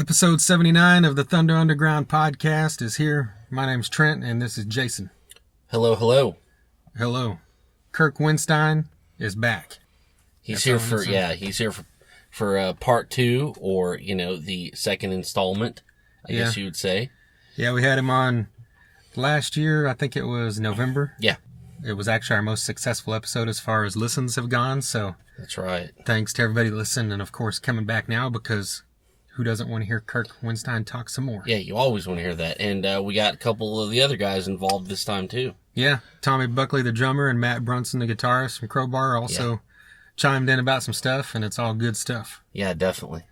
Episode 79 of the Thunder Underground podcast is here. My name's Trent, and this is Jason. Hello, hello. Hello. Kirk Windstein is back. He's here for part two, or, the second installment, I guess you would say. Yeah, we had him on last year. I think it was November. Yeah. It was actually our most successful episode as far as listens have gone, so. That's right. Thanks to everybody listening, and of course coming back now, because who doesn't want to hear Kirk Windstein talk some more? Yeah, you always want to hear that. And we got a couple of the other guys involved this time, too. Yeah, Tommy Buckley, the drummer, and Matt Brunson, the guitarist from Crowbar, also chimed in about some stuff, and it's all good stuff. Yeah, definitely.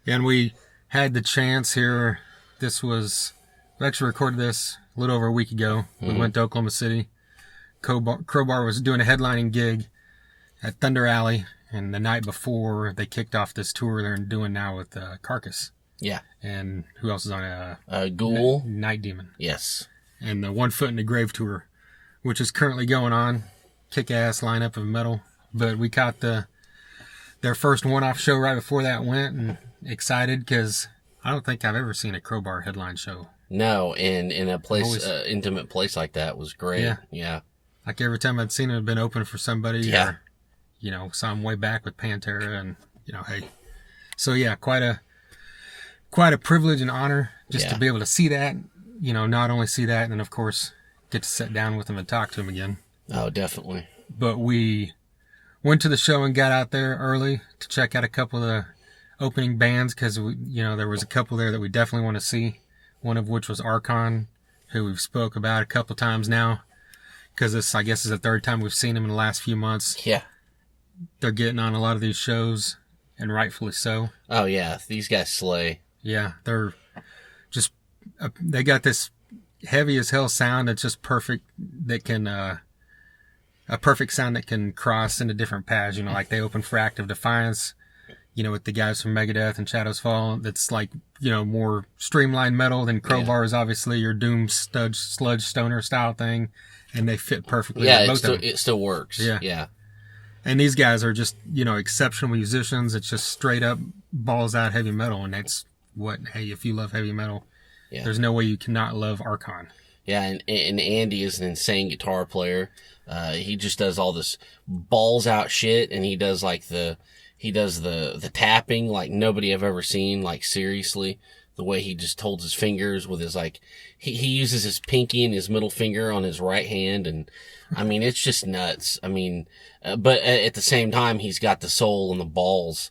And we had the chance here. We actually recorded this a little over a week ago. We went to Oklahoma City. Crowbar was doing a headlining gig at Thunder Alley, and the night before they kicked off this tour they're doing now with Carcass. Yeah. And who else is on Ghoul? Night Demon. Yes. And the One Foot in the Grave tour, which is currently going on. Kick-ass lineup of metal. But we caught their first one-off show right before that went, and excited because I don't think I've ever seen a Crowbar headline show. No, and in a place, intimate place like that was great. Yeah. Like every time I'd seen it had been open for somebody. Yeah. Or, saw him way back with Pantera, and hey. So yeah, quite a privilege and honor just to be able to see that. Not only see that, and then of course get to sit down with him and talk to him again. Oh, definitely. But we went to the show and got out there early to check out a couple of the opening bands, because there was a couple there that we definitely want to see. One of which was Arkhon, who we've spoke about a couple times now, because this, I guess, is the third time we've seen them in the last few months. Yeah. They're getting on a lot of these shows, and rightfully so. Oh, yeah. These guys slay. Yeah. They're just, they got this heavy as hell sound that's just perfect, that can, a perfect sound that can cross into different paths. Like they open for Act of Defiance, with the guys from Megadeth and Shadows Fall. That's like, more streamlined metal than Crowbar is obviously your doom sludge stoner style thing. And they fit perfectly. Yeah, with both of them. It still works. Yeah. And these guys are just, exceptional musicians. It's just straight up balls out heavy metal. And that's if you love heavy metal, there's no way you cannot love Archon. Yeah, and Andy is an insane guitar player. He just does all this balls out shit, and he does the tapping like nobody I've ever seen, like seriously. The way he just holds his fingers with his, he uses his pinky and his middle finger on his right hand. And it's just nuts. But at the same time, he's got the soul and the balls,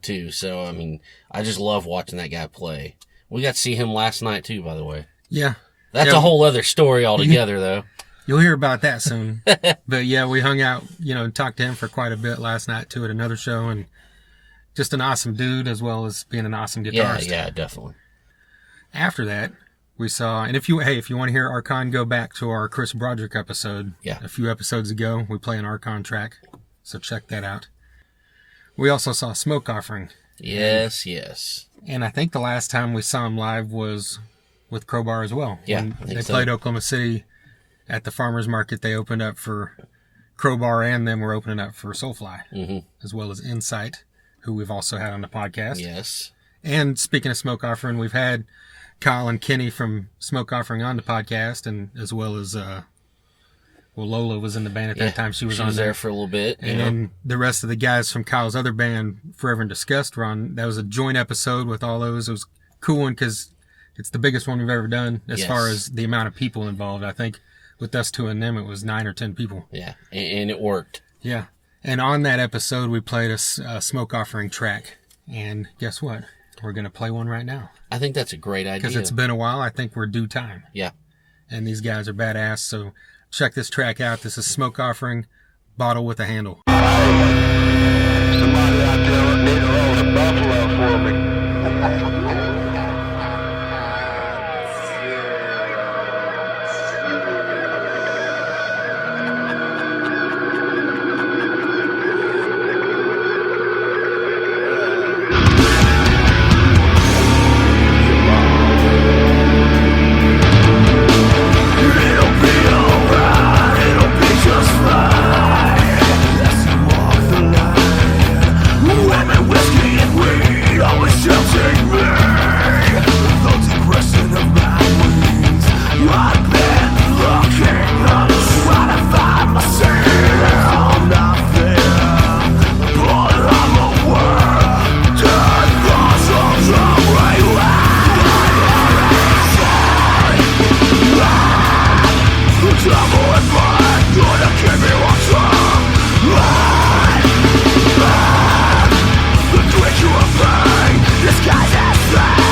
too. So, I just love watching that guy play. We got to see him last night too, by the way. Yeah. That's a whole other story altogether, though. You'll hear about that soon. But yeah, we hung out, and talked to him for quite a bit last night too at another show, and just an awesome dude, as well as being an awesome guitarist. Yeah, definitely. After that, we saw, and if you want to hear Archon, go back to our Chris Broderick episode. Yeah. A few episodes ago, we play an Archon track, so check that out. We also saw Smoke Offering. Yes. And I think the last time we saw him live was with Crowbar as well. Yeah, they played Oklahoma City at the farmers market. They opened up for Crowbar, and then we're opening up for Soulfly, as well as Insight, who we've also had on the podcast. Yes. And speaking of Smoke Offering, we've had Kyle and Kenny from Smoke Offering on the podcast, and as well as, Lola was in the band at that time. She was on there for a little bit. And then the rest of the guys from Kyle's other band, Forever and Disgust, were on. That was a joint episode with all those. It was a cool one because it's the biggest one we've ever done as far as the amount of people involved. I think with us two and them, it was 9 or 10 people. Yeah, and it worked. Yeah. And on that episode, we played a Smoke Offering track. And guess what? We're going to play one right now. I think that's a great idea. Because it's been a while. I think we're due time. Yeah. And these guys are badass. So check this track out. This is Smoke Offering, Bottle with a Handle. Somebody out there need to roll a buffalo for me. Whiskey and weed always tempting me. the depression of my wings. I've been looking up, trying to find myself. Nothing, but I'm aware. Dead thoughts of the the devil is mine, gonna keep me on top. The creature of pain, disguised as pain.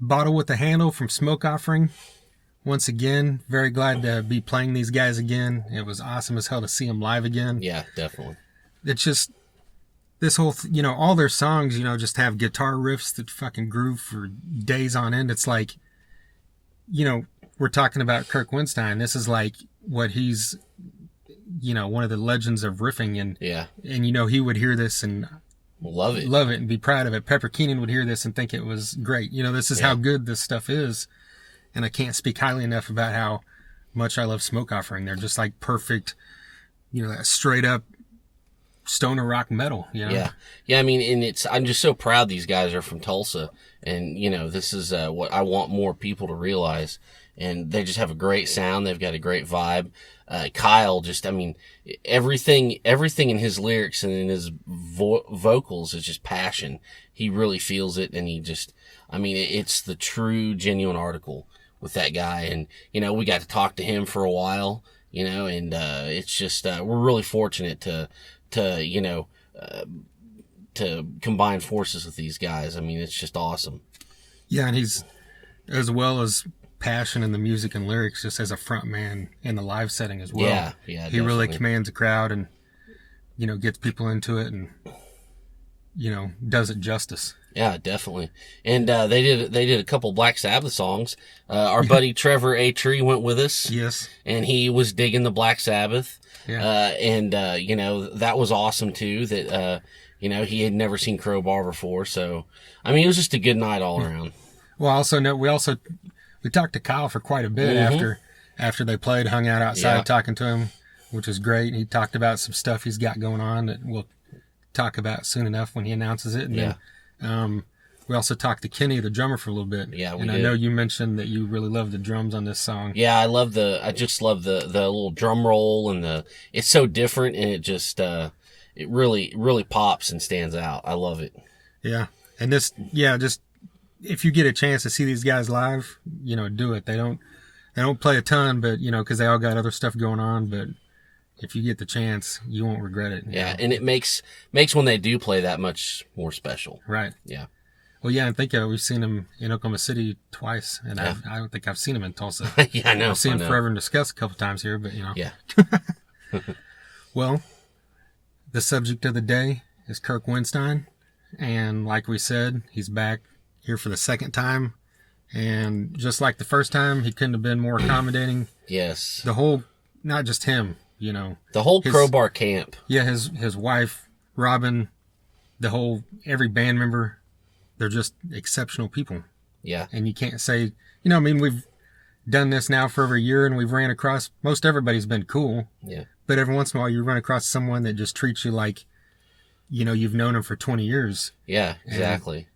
Bottle with a Handle from Smoke Offering. Once again, very glad to be playing these guys again. It was awesome as hell to see them live again. Yeah, definitely. It's just, this whole, all their songs, just have guitar riffs that fucking groove for days on end. It's like, we're talking about Kirk Windstein. This is like what he's, one of the legends of riffing. And, yeah. And, he would hear this and love it and be proud of it. Pepper Keenan would hear this and think it was great. This is how good this stuff is. And I can't speak highly enough about how much I love Smoke Offering. They're just like perfect, that straight up stoner rock metal, Yeah. Yeah. I mean, and I'm just so proud these guys are from Tulsa. And, this is what I want more people to realize. And they just have a great sound. They've got a great vibe. Kyle everything in his lyrics and in his vocals is just passion. He really feels it. And it's the true, genuine article with that guy. And, we got to talk to him for a while, and, it's just, we're really fortunate to combine forces with these guys. I mean, it's just awesome. Yeah. And he's, as well as passion in the music and lyrics, just as a front man in the live setting as well. Yeah. He definitely. Really commands a crowd and, gets people into it and, does it justice. Yeah, definitely. And they did a couple Black Sabbath songs. Our buddy Trevor A. Tree went with us. Yes. And he was digging the Black Sabbath. Yeah. That was awesome too, that, he had never seen Crowbar before. So, it was just a good night all around. Well, we talked to Kyle for quite a bit after they played, hung out outside talking to him, which is great. He talked about some stuff he's got going on that we'll talk about soon enough when he announces it. And then, we also talked to Kenny, the drummer, for a little bit. Yeah, we did. I know you mentioned that you really love the drums on this song. Yeah, I just love the little drum roll and it's so different and it just, it really, really pops and stands out. I love it. Yeah. And just, if you get a chance to see these guys live, do it. They don't play a ton, but, cause they all got other stuff going on, but if you get the chance, you won't regret it. Yeah. And it makes when they do play that much more special. Right. Yeah. Well, yeah, and we've seen him in Oklahoma City twice, and I don't think I've seen him in Tulsa. Yeah, I know. I've seen him Forever and Discuss a couple times here, but Yeah. Well, the subject of the day is Kirk Windstein, and like we said, he's back here for the second time, and just like the first time, he couldn't have been more accommodating. Yes. The whole, not just him, the whole Crowbar camp. Yeah, his wife, Robin, every band member. They're just exceptional people. Yeah. And you can't say, we've done this now for over a year and we've ran across, most everybody's been cool. Yeah. But every once in a while you run across someone that just treats you like, you've known them for 20 years. Yeah, exactly.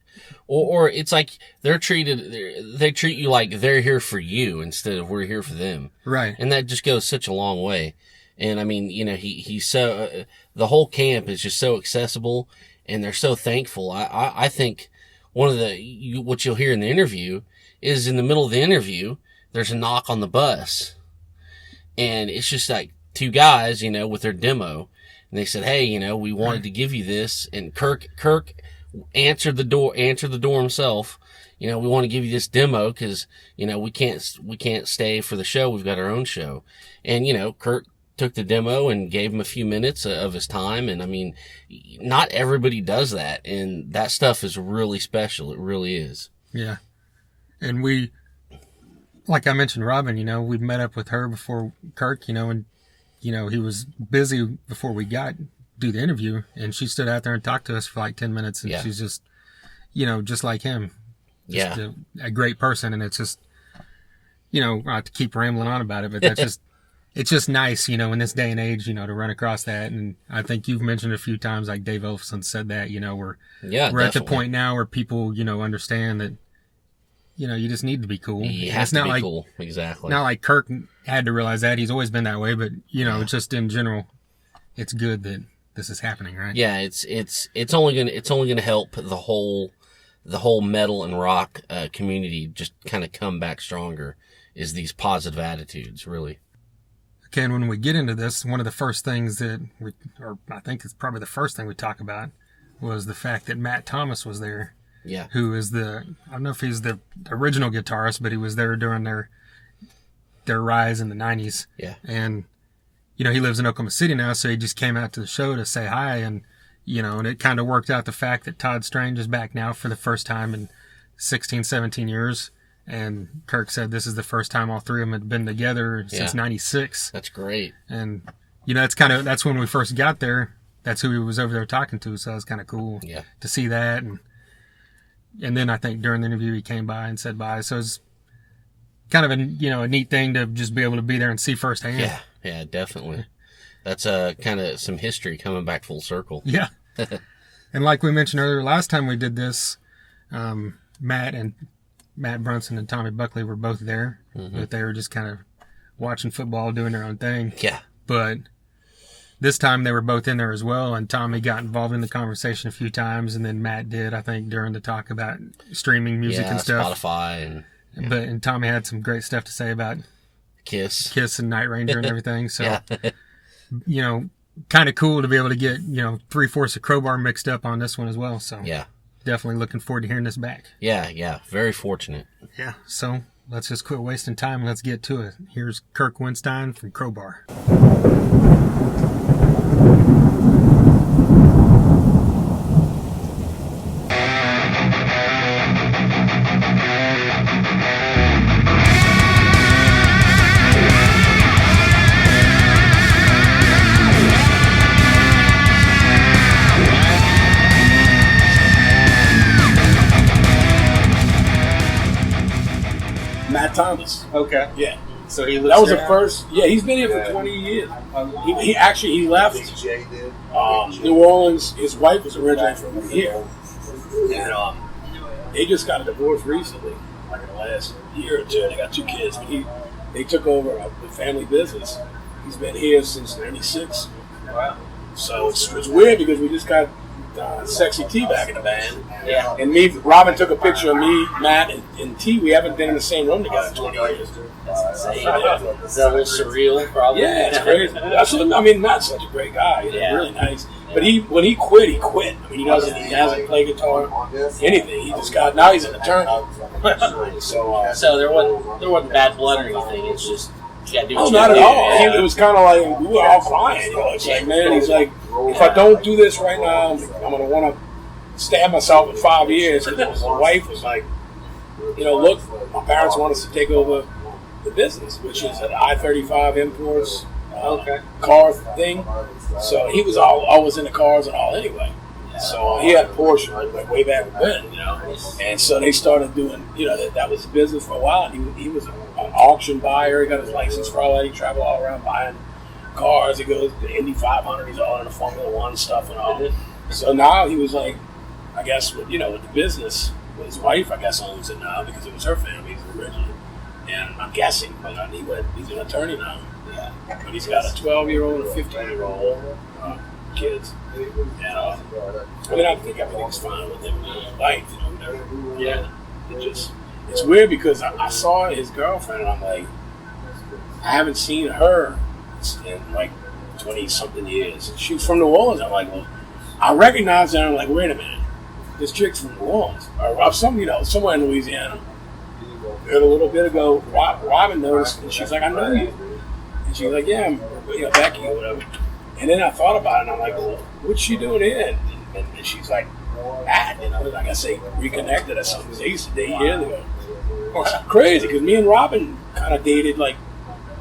Or it's like they treat you like they're here for you instead of we're here for them. Right. And that just goes such a long way. And he's so, the whole camp is just so accessible and they're so thankful. I think, one of what you'll hear in the interview is in the middle of the interview, there's a knock on the bus. And it's just like two guys, with their demo. And they said, hey, we wanted to give you this. And Kirk answered the door himself. We want to give you this demo because, we can't stay for the show. We've got our own show. And, Kirk took the demo and gave him a few minutes of his time. And not everybody does that. And that stuff is really special. It really is. Yeah. And we, like I mentioned, Robin, we'd met up with her before Kirk, and, he was busy before we do the interview. And she stood out there and talked to us for like 10 minutes. And she's just, just like him. Just a great person. And it's just, I have to keep rambling on about it, but that's just, it's just nice, in this day and age, to run across that. And I think you've mentioned a few times, like Dave Elfson said that, we're at the point now where people, understand that, you just need to be cool. You have to be cool. Exactly. Not like Kirk had to realize that. He's always been that way, but, just in general, it's good that this is happening, right? Yeah. It's only going to help the whole metal and rock, community just kind of come back stronger is these positive attitudes, really. Okay, and when we get into this, one of the first things I think it's probably the first thing we talk about, was the fact that Matt Thomas was there. Yeah. who is I don't know if he's the original guitarist, but he was there during their rise in the 90s. Yeah. And, he lives in Oklahoma City now, so he just came out to the show to say hi. And, and it kind of worked out the fact that Todd Strange is back now for the first time in 16, 17 years. And Kirk said this is the first time all three of them had been together since 96. That's great. And, that's when we first got there. That's who he was over there talking to. So it was kind of cool to see that. And then I think during the interview he came by and said bye. So it was kind of a neat thing to just be able to be there and see firsthand. Yeah, definitely. That's kind of some history coming back full circle. Yeah. And like we mentioned earlier, last time we did this, Matt Brunson and Tommy Buckley were both there, but they were just kind of watching football, doing their own thing. Yeah. But this time they were both in there as well, and Tommy got involved in the conversation a few times, and then Matt did, I think, during the talk about streaming music and stuff. Spotify and Tommy had some great stuff to say about Kiss and Night Ranger and everything. So, kind of cool to be able to get, 3/4 of Crowbar mixed up on this one as well. So, definitely looking forward to hearing this back. Yeah. Very fortunate. Yeah. So, let's just quit wasting time and let's get to it. Here's Kirk Windstein from Crowbar. Thomas. Okay. Yeah. So he lives that was there the now? first. Yeah, he's been here for 20 years. He left New Orleans. His wife was originally from here, and they just got a divorce recently, like in the last year or two. They got 2 kids, but they took over the family business. He's been here since '96. Wow. So it's weird because we just got Sexy T back in the band. Yeah. And Robin took a picture of me, Matt, and T. We haven't been in the same room together in 20 years. Is that a little surreal, probably? Yeah, it's crazy. Matt's such a great guy. Really nice. But when he quit, he quit. I mean, he hasn't played guitar, anything. He just now he's an attorney. So there wasn't bad blood or anything. It's just you gotta do what you not gotta at do. all. Yeah. It was kind of like we were all crying. It's like, man, he's like, if I don't do this right now, I'm gonna want to stab myself in 5 years. Because my wife was like, look, my parents want us to take over the business, which is an I-35 imports car thing. So he was always into cars and all anyway. So he had a Porsche like way back when, and so they started doing, that was business for a while. And he was an auction buyer. He got his license for all that. He traveled all around buying cars. He goes to Indy 500. He's all into Formula One stuff and all. So now he was like, I guess, with the business, his wife, I guess, owns it now because it was her family's originally. And I'm guessing, he's an attorney now. Yeah. But he's got a 12-year-old and a 15-year-old kids. And, I think everything's fine with him and his wife, whatever. Yeah. It's weird because I saw his girlfriend and I'm like, I haven't seen her in like 20-something years. She's from New Orleans. I'm like, well, I recognize her and I'm like, wait a minute. This chick's from New Orleans. Or somewhere in Louisiana. And a little bit ago, Robin noticed, and she's like, I know you. And she's like, yeah, I'm Becky or whatever. And then I thought about it, and I'm like, well, what's she doing here? And she's like, like I say, reconnected or something. They used to date years ago. It's crazy, because me and Robin kind of dated like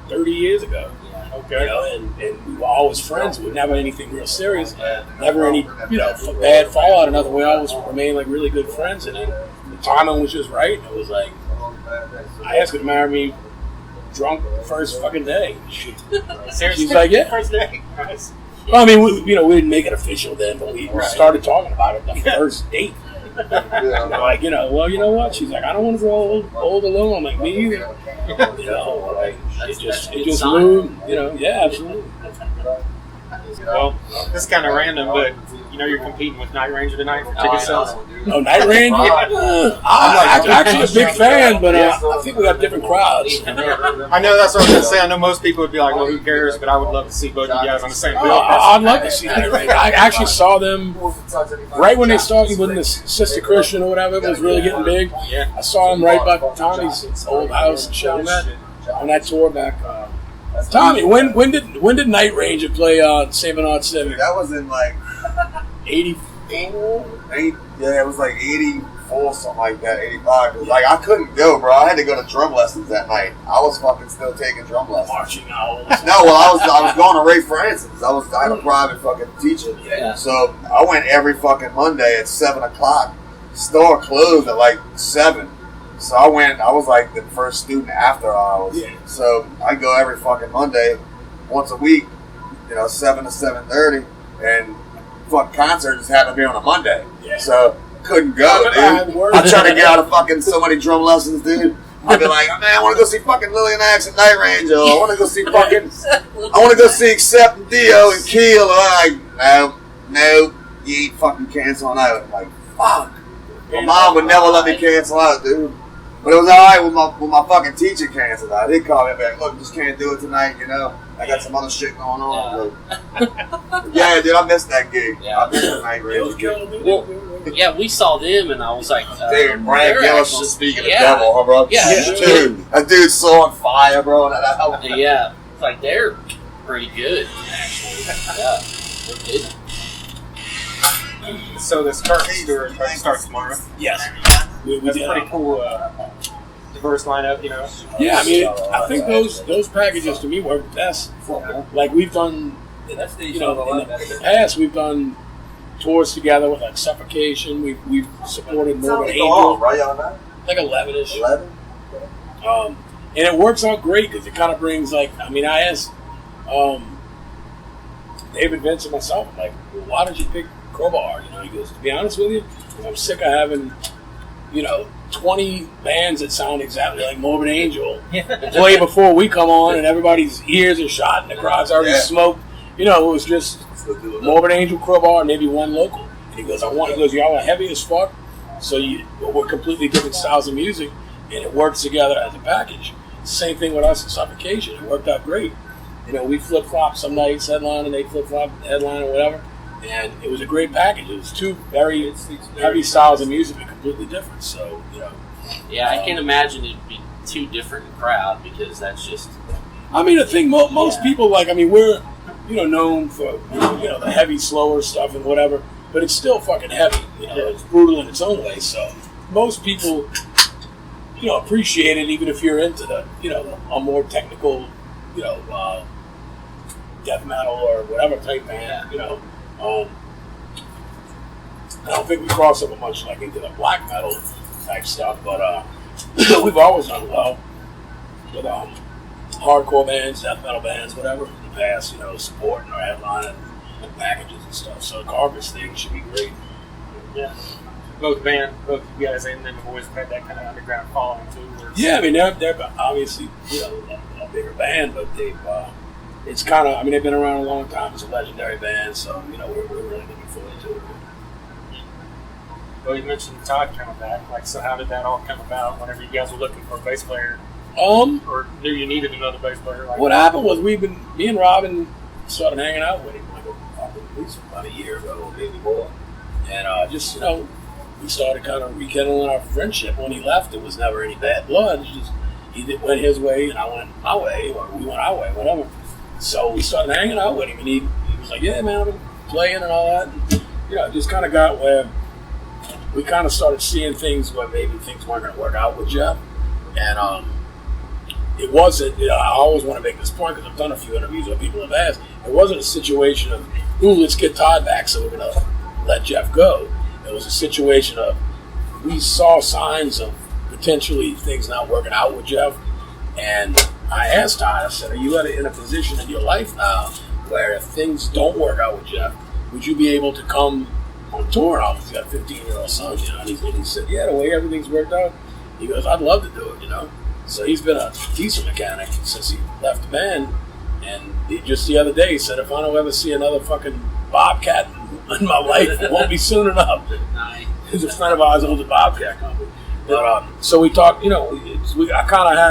30 years ago. Okay. And we were always friends. We never anything real serious. Never any, bad fallout or nothing. We always remained like really good friends. And then the timing was just right. It was like, I asked her to marry me drunk the first fucking day. She's like, yeah. First day. Well, I mean, we didn't make it official then, but we started talking about it the first date. Like, well, you know what? She's like, I don't want to grow old alone. I'm like, me either. It just moved. Yeah, absolutely. Well, this is kind of random, but you know you're competing with Night Ranger tonight for ticket sales. Oh, Night Ranger? I'm actually a big fan, but I think we got different crowds. I know that's what I was going to say. I know most people would be like, well, who cares? But I would love to see both of you guys on the same bill. I'd love to see Night Ranger. I actually saw them right when they started with the Sister Christian or whatever. It was really getting big. Yeah. I saw them right by Tommy's old house in Chalmette on that tour back. Tommy, when did Night Ranger play St. Bernard Civic? That was in like 84? Yeah, it was like 84, something like that, 85. Like, I couldn't go, bro. I had to go to drum lessons that night. I was fucking still taking drum lessons. Marching Owls. No, well, I was going to Ray Francis. I had a private fucking teacher. Yeah. So I went every fucking Monday at 7 o'clock. Store closed at like 7. So I was like the first student after hours. Yeah. So I go every fucking Monday, once a week, 7 to 7:30, and fuck concert just happened to be on a Monday. Yeah. So couldn't go, dude. I'm trying to get out of fucking so many drum lessons, dude. I'd be like, man, I want to go see fucking Lillian Axe and Night Ranger. I want to go see Accept and Dio and Keel. I'm like, no, you ain't fucking canceling out. I'm like, fuck. My mom would never let me cancel out, dude. But it was alright when my fucking teacher canceled out. He'd call me back, look, just can't do it tonight, I got some other shit going on. Yeah, dude, I missed that gig. Yeah. I missed the Night Ranger gig. Well, yeah, we saw them, and I was like, Dude, Brian they're Gillis actually- was speaking yeah. of devil, huh, bro? Yeah. Dude, that dude's so on fire, bro. And Yeah, it's like they're pretty good, actually. Yeah, they're good. So this Carcass tour starts tomorrow. Yes. We That's did. pretty cool, diverse lineup, Yeah, I mean, I think those packages to me work best. Like we've done, in the past we've done tours together with like Suffocation. We've supported Morbid Angel, right on that? like 11ish. 11? And it works out great because it kind of brings I asked David Vince and myself, I'm like, well, why did you pick Crowbar? He goes, to be honest with you, I'm sick of having 20 bands that sound exactly like Morbid Angel play before we come on, and everybody's ears are shot and the crowd's already smoked. It was just Morbid Angel, Crowbar, and maybe one local. And he goes, y'all are heavy as fuck, so we're completely different styles of music, and it works together as a package. Same thing with us in Suffocation. It worked out great. We flip-flop some nights, headline, and they flip-flop headline or whatever. And it was a great package. It was two very heavy styles of music, but completely different. So, Yeah, I can't imagine it'd be too different in crowd because that's just. I mean, I think most people we're known for the heavy, slower stuff and whatever, but it's still fucking heavy. It's brutal in its own way. So most people appreciate it, even if you're into the a more technical death metal or whatever type band. I don't think we cross over much into the black metal type stuff, but we've always done well with hardcore bands, death metal bands, whatever in the past, supporting our headline and packages and stuff. So the Carcass thing should be great. Yeah. Both you guys and then the boys have had that kind of underground following too. Yeah, I mean they're obviously a bigger band, but they've it's kind of they've been around a long time. It's a legendary band, so we're really looking forward to it. Well, you mentioned Todd coming back. So how did that all come about? Whenever you guys were looking for a bass player, or knew you needed another bass player? What happened was me and Robin started hanging out with him at least about a year ago, maybe more, and we started kind of rekindling our friendship. When he left, it was never any bad blood. It's just he went his way and I went my way, or we went our way, whatever. So we started hanging out with him, and he was like, "Yeah, man, I've been playing and all that." And, it just kind of got where we kind of started seeing things where maybe things weren't going to work out with Jeff, and it wasn't. I always want to make this point because I've done a few interviews where people have asked. It wasn't a situation of, "Ooh, let's get Todd back, so we're going to let Jeff go." It was a situation of we saw signs of potentially things not working out with Jeff, and I asked Todd, I said, are you in a position in your life now where if things don't work out with Jeff, would you be able to come on tour? He's got a 15-year-old son, and he said, yeah, the way everything's worked out, he goes, I'd love to do it, So he's been a diesel mechanic since he left the band, And he just the other day said, if I don't ever see another fucking bobcat in my life, it won't be soon enough. He's a friend of ours owns a bobcat company. But, so we talked, I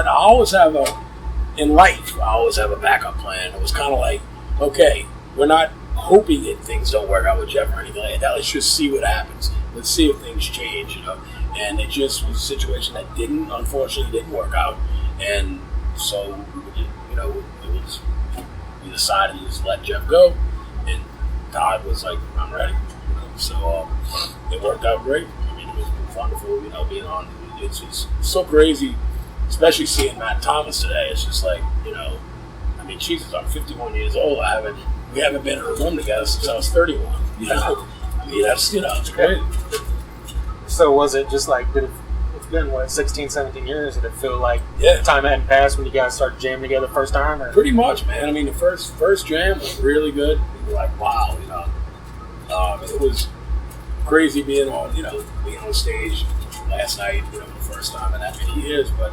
always have in life, I always have a backup plan. It was kind of like, okay, we're not hoping that things don't work out with Jeff or anything like that. Let's just see what happens. Let's see if things change, And it just was a situation that unfortunately didn't work out. And so, we decided to just let Jeff go. And Todd was like, I'm ready. So it worked out great. I mean, it was wonderful, being on. It's so crazy, especially seeing Matt Thomas today. It's just like, Jesus, I'm 51 years old. We haven't been in a room together since I was 31. I mean, that's, it's crazy. So was it just like, it's been, 16, 17 years? Did it feel like time hadn't passed when you guys started jamming together the first time? Or? Pretty much, man. I mean, the first jam was really good. We were like, wow, it was crazy being on stage last night, the first time in that many years. But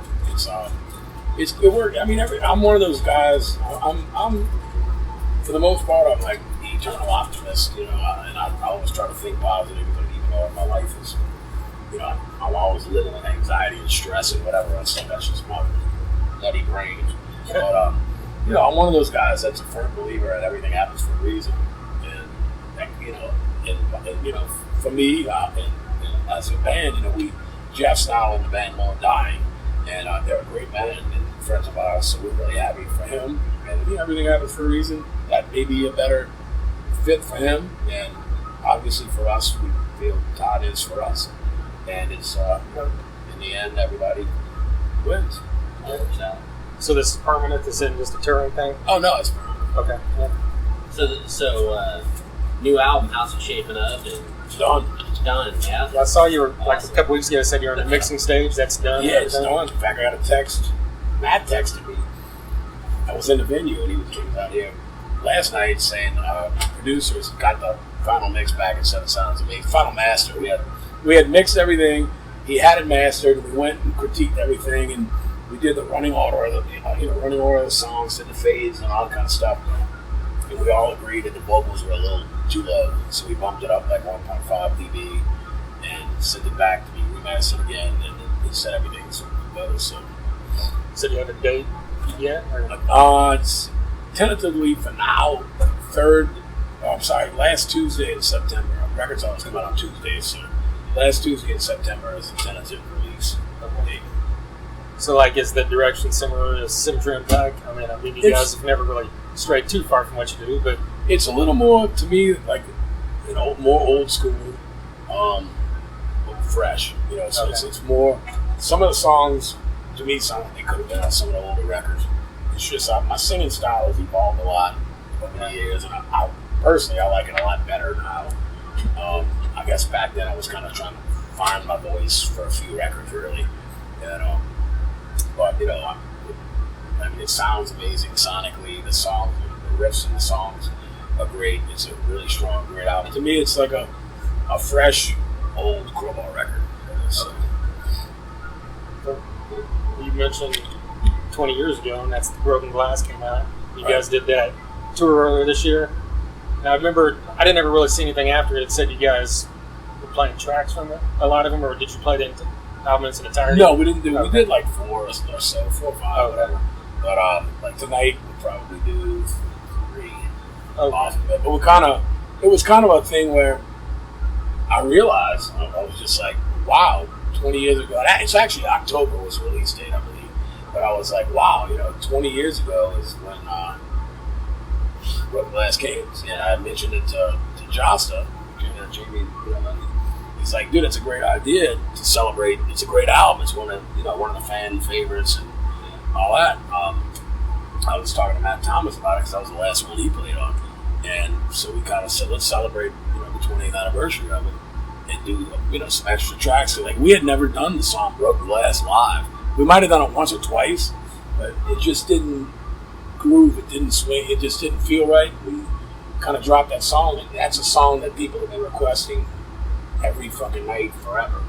it worked. I mean, I'm one of those guys. I'm for the most part, I'm like the eternal optimist, and I always try to think positive, even though my life is, I'm always living with anxiety and stress and whatever else. That's just my nutty brain. But I'm one of those guys that's a firm believer that everything happens for a reason, and for me, and as a band, Jeff's now in the band Long Dying, and they're a great band and friends of ours, so we're really happy for him. And everything happens for a reason. That may be a better fit for him, and obviously for us, we feel Todd is for us. And it's in the end, everybody wins. So this is permanent? This isn't just a touring thing? Oh no, it's permanent. Okay. Yeah. So new album, how's it shaping up? And it's done. It's done. Yeah. I saw you were a couple weeks ago. Said you're on the mixing stage. That's done. Yeah, it's done. In fact, I got a text. Matt texted me. I was in the venue and he was out here last night saying producers got the final mix back and said it sounds amazing. Final master. We had mixed everything. He had it mastered. We went and critiqued everything, and we did the running order of the songs and the fades and all that kind of stuff. And we all agreed that the vocals were a little too low, so we bumped it up like 1.5 dB and sent it back to be remastered again, and then set everything better. So do you have a date yet? It's tentatively for now, last Tuesday in September. Records always come out on Tuesdays, so last Tuesday in September is the tentative release date. So, is the direction similar to Symmetry Impact? I mean, you guys have never really strayed too far from what you do, but it's a little more, to me, more old school, fresh. So it's more. Some of the songs, to me, sound like they could have been on some of the older records. It's just my singing style has evolved a lot over the years, and I personally like it a lot better now. I guess back then I was kind of trying to find my voice for a few records, really. But it sounds amazing sonically. The songs, the riffs and the songs are great. It's a really strong, great album. To me, it's like a fresh, old Crowbar record. So. You mentioned 20 years ago, and that's the Broken Glass came out. You guys did that tour earlier this year. Now, I remember I didn't ever really see anything after it. It said you guys were playing tracks from it, a lot of them, or did you play the album in its entirety? No, we didn't do. We did like 4 or so, 4 or 5, whatever. But tonight we'll probably do 3 off of it. But it was kind of a thing where I realized I was just like, wow, 20 years ago. It's actually October was the release date, I believe. But I was like, wow, 20 years ago is when Broken Glass came. And I mentioned it to Josta, Jamie. He's like, dude, it's a great idea to celebrate. It's a great album. It's one of the fan favorites and all that. I was talking to Matt Thomas about it because that was the last one he played on, and so we kind of said, let's celebrate the 20th anniversary of it and do some extra tracks. So we had never done the song Broken Glass live. We might have done it once or twice, but it just didn't groove. It didn't swing. It just didn't feel right. We kind of dropped that song, and that's a song that people have been requesting every fucking night forever.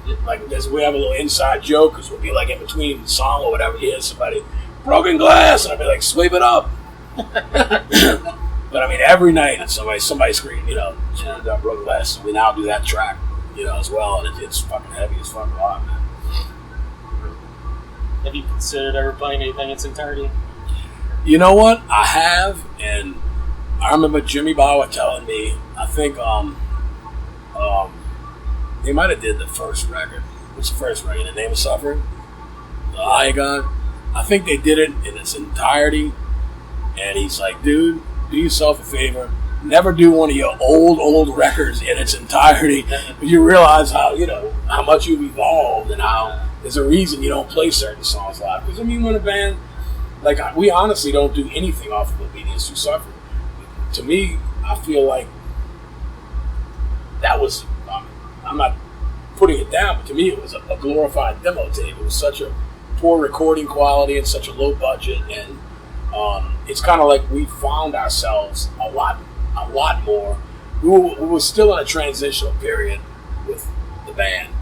We have a little inside joke because we'll be in between the song or whatever. You hear somebody, Broken Glass, and I'll be like, sweep it up. But I mean, every night it's somebody screaming, that broke less. We now do that track, as well, and it's fucking heavy as fuck live, man. Have you considered ever playing anything in its entirety? You know what? I have, and I remember Jimmy Bauer telling me, I think they might have did the first record. What's the first record? The Name of Suffering? The Arkhon? I think they did it in its entirety, and he's like, dude, do yourself a favor. Never do one of your old records in its entirety. But you realize how much you've evolved and how there's a reason you don't play certain songs live. Because, I mean, when a band, we honestly don't do anything off of Obedience to Suffering. To me, I feel like that was, I'm not putting it down, but to me it was a glorified demo tape. It was such a poor recording quality and such a low budget, and it's kind of like we found ourselves a lot more. We were still in a transitional period with the band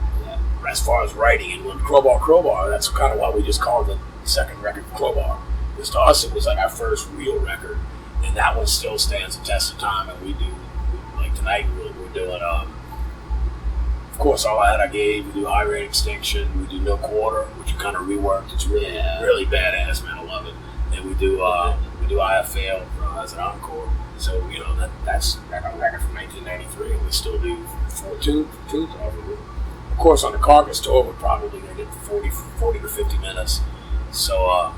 as far as writing, and when Crowbar, that's kind of why we just called the second record Crowbar. Because to us it was like our first real record, and that one still stands the test of time. And we do, like tonight we're doing of course, All I Had I Gave. We do High Rate Extinction. We do No Quarter, which we kind of reworked. It's really badass, man. I love it. And we do I Have Failed as an encore. So that's back on record from 1993, and we still do 4 tunes off of it. Of course, on the Carcass tour, we're probably going to get 40 to 50 minutes. So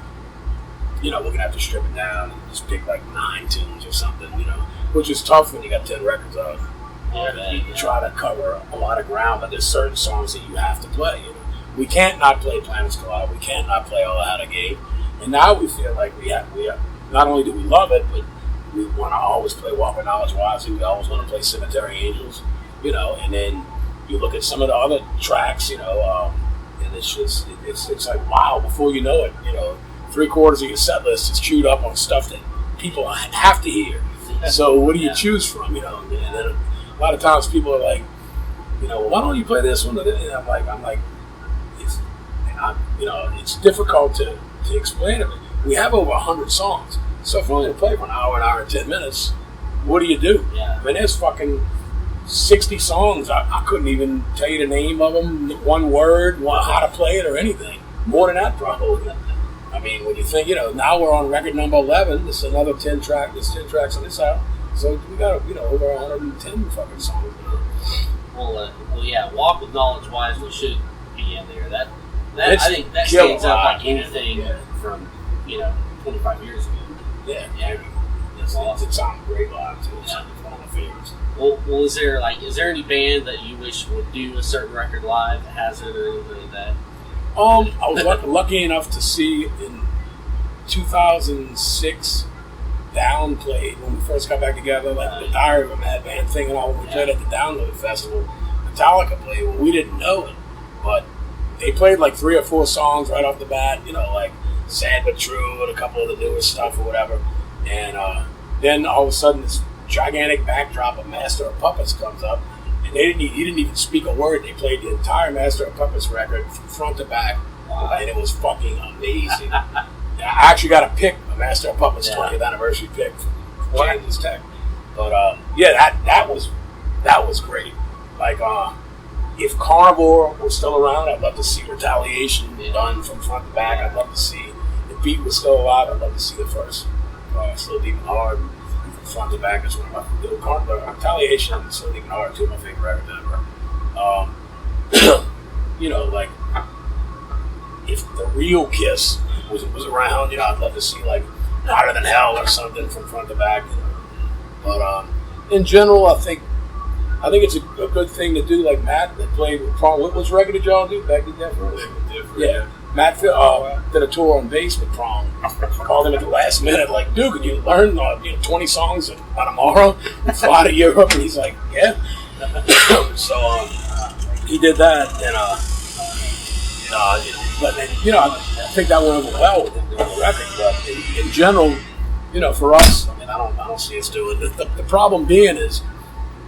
we're gonna have to strip it down and just pick like 9 tunes or something. Which is tough when you got 10 records of. You try to cover a lot of ground, but there's certain songs that you have to play. We can't not play Planets Collide. We can't not play All I Had I Gave. And now we feel like we have. Not only do we love it, but we want to always play Walker Knowledge Wisely. We always want to play Cemetery Angels. And then you look at some of the other tracks. And it's just it's like wow. Before you know it, 3/4 of your set list is chewed up on stuff that people have to hear. So what do you choose from? And then a lot of times people are like, why don't you play this one? And I'm like, it's difficult to explain it. We have over 100 songs, so if we're only going to play for an hour and 10 minutes, what do you do? Yeah. I mean, there's fucking 60 songs. I couldn't even tell you the name of them, one word, how to play it or anything. More than that, probably. I mean, when you think, now we're on record number 11. This is another 10 track. There's 10 tracks on this album. So we got, over 110 fucking songs. Well, yeah, Walk with Knowledge Wisely should be in there. That I think that stands out like anything from 25 years ago. Yeah. It's on great live too. It's one of my favorites. Well, is there any band that you wish would do a certain record live that has it or anything like that? I was lucky enough to see in 2006. Down played when we first got back together, like the Diary of a Madman thing and all. When we played at the Download Festival, Metallica played. Well, we didn't know it, but they played like 3 or 4 songs right off the bat. Like Sad But True and a couple of the newest stuff or whatever. And then all of a sudden, this gigantic backdrop of Master of Puppets comes up, and he didn't even speak a word. They played the entire Master of Puppets record from front to back, and it was fucking amazing. I actually got a pick, a Master of Puppets 20th anniversary pick from Kansas Tech. But that was great. Like if Carnivore was still around, I'd love to see Retaliation done from front to back. I'd love to see if Beat was still alive. I'd love to see the first Still Deep and Hard from front to back. Is one of my Retaliation and Still Deep and Hard, 2 of my favorite records ever. Like if the real Kiss was around, I'd love to see like Hotter Than Hell or something from front to back. But in general, I think it's a good thing to do. Like Matt that played with Prong. What record did y'all do back in that? Yeah, Matt did a tour on bass with Prong. Called him at the last minute, like, dude, could you learn 20 songs by tomorrow and fly to Europe? And he's like, yeah. So he did that, and but then, I think that went over well with him doing the record. But in general, for us, I mean, I don't see us doing it. The problem being is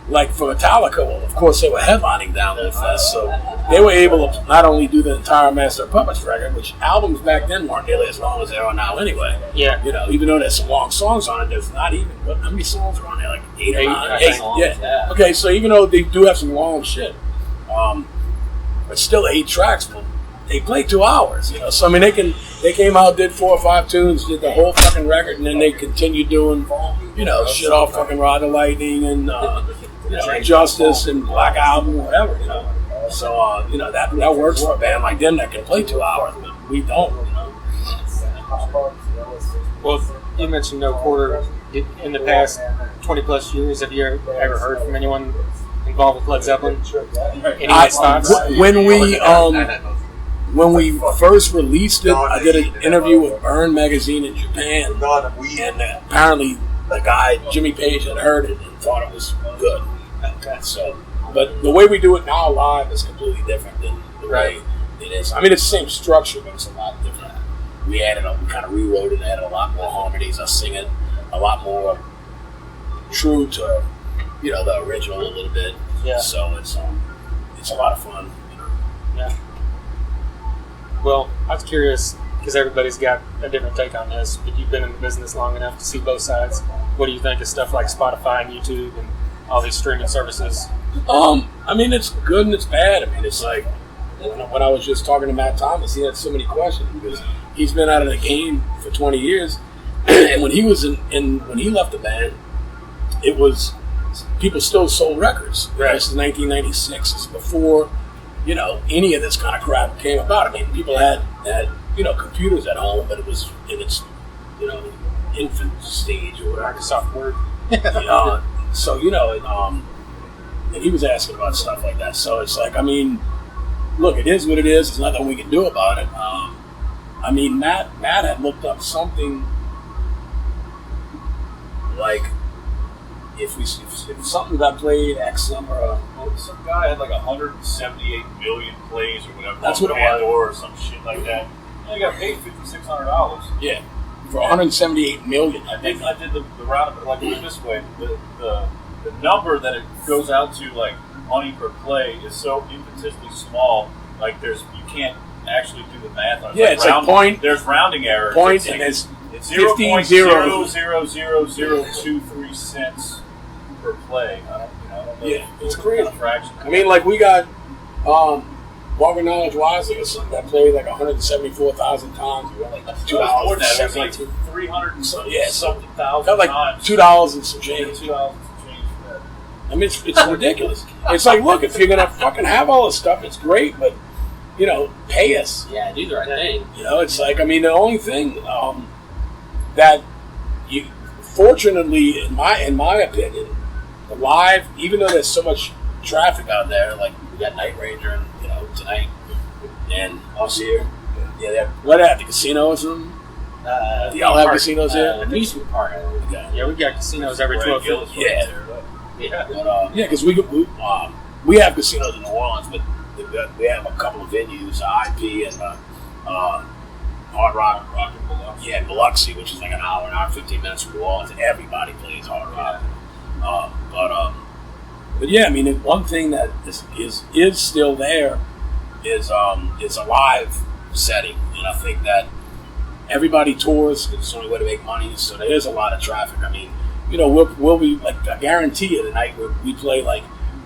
like for Metallica, well, of course they were headlining Download Fest, so they were able to not only do the entire Master of Puppets record, which albums back then weren't nearly as long as they are now anyway. Yeah. You know, even though there's some long songs on it, there's not even, how many songs are on there? Like 8 or 9? 8, yeah. Okay, so even though they do have some long shit, but still 8 tracks, but they play 2 hours, you know. So I mean, they came out, did 4 or 5 tunes, did the whole fucking record, and then they continued doing, you know, shit off fucking Ride the Lightning and you know, Justice and Black Album, whatever, you know. So you know, that works for a band like them that can play 2 hours, but we don't, you know. Well, you mentioned No Quarter. In the past 20 plus years, have you ever heard from anyone involved with Led Zeppelin? Any thoughts? When we first released it, I did an interview with Burn Magazine in Japan, and apparently the guy, Jimmy Page, had heard it and thought it was good. So, but the way we do it now live is completely different than the way it is. I mean, it's the same structure, but it's a lot different. We kind of rewrote it, added a lot more harmonies. I sing it a lot more true to, you know, the original a little bit. Yeah. So it's a lot of fun. You know? Yeah. Well, I was curious because everybody's got a different take on this, but you've been in the business long enough to see both sides. What do you think of stuff like Spotify and YouTube and all these streaming services? I mean, it's good and it's bad. I mean, it's like when I was just talking to Matt Thomas, he had so many questions because he's been out of the game for 20 years, and when he was when he left the band, it was people still sold records. Right. This is 1996. It's before, you know, any of this kind of crap came about. I mean, people had you know, computers at home, but it was in its, you know, infant stage or whatever. Microsoft Word. So, you know, and he was asking about stuff like that. So it's like, I mean, look, it is what it is. There's nothing we can do about it. I mean, Matt had looked up something like if something got played X number, some guy had like 178 million plays or whatever. That's what it was. Pandora or some shit like that. And he got paid $5,600. Yeah, for 178 million. I did the roundabout, like, put it this way: the number that it goes out to, like, money per play is so infinitesimally small. Like, you can't actually do the math on it. Yeah, like, it's like point. There's rounding errors. Point, it's and like, it's 0.0000023 per play. I don't know. Yeah, it's crazy. Fraction. I mean, like, we got Walker Knowledge Wisely or something that played like 174,000 times. We got like $2. It was like 300 and something thousand got like times. $2 and some change. $2 and some change for that. I mean, it's ridiculous. It's like, look, if you're gonna fucking have all this stuff, it's great, but you know, pay us. Yeah, do the right thing. You know, it's like, I mean, the only thing that you, fortunately, in my opinion, the live, even though there's so much traffic out there, like we got Night Ranger and, you know, tonight and us here. Yeah, they have the casinos and do y'all have casinos here? Amusement park. Okay. Yeah, we've got casinos every 12 feet. Yeah. Yeah. Because we have casinos in New Orleans, but we have a couple of venues, IP and Hard Rock, and Biloxi, which is like an hour and 15 minutes from New Orleans. Everybody plays Hard Rock. But yeah, I mean, one thing that is still there is a live setting, and I think that everybody tours. It's the only way to make money, so there is a lot of traffic. I mean, you know, we'll be like, I guarantee you, tonight we play like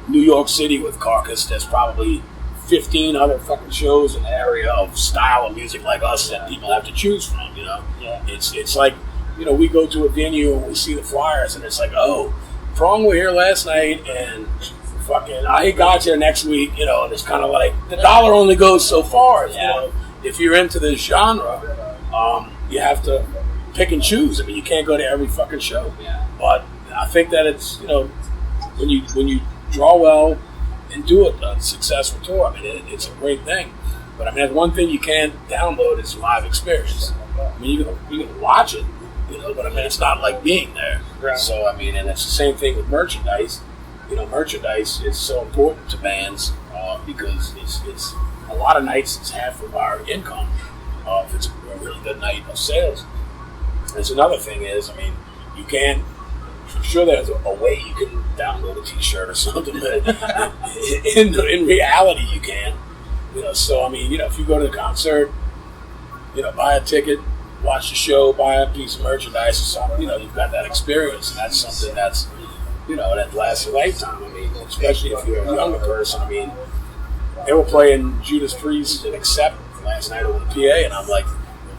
New York City with Carcass. There's probably 15 other fucking shows in the area of style of music like us that people have to choose from. You know, it's like, you know, we go to a venue and we see the flyers, and it's like, oh, Prong were here last night, and fucking I Hate God's here next week. You know, and it's kind of like the dollar only goes so far. You know, if you're into this genre, you have to pick and choose. I mean, you can't go to every fucking show. Yeah. But I think that it's, you know, when you draw well and do a successful tour, I mean, it's a great thing. But I mean, that's one thing you can't download is live experience. I mean, you can watch it, you know, but I mean, it's not like being there. Right. So I mean, and it's the same thing with merchandise. You know, merchandise is so important to bands because it's a lot of nights it's half of our income if it's a really good night of sales. There's another thing is, I mean, you can't I'm sure there's a way you can download a T-shirt or something, but in reality, you can't. So I mean, if you go to the concert, buy a ticket, watch the show, buy a piece of merchandise or something, you've got that experience, and that's something that's, that lasts a lifetime. I mean, especially if you're a younger person. I mean, they were playing Judas Priest and Accept last night over the PA, and I'm like,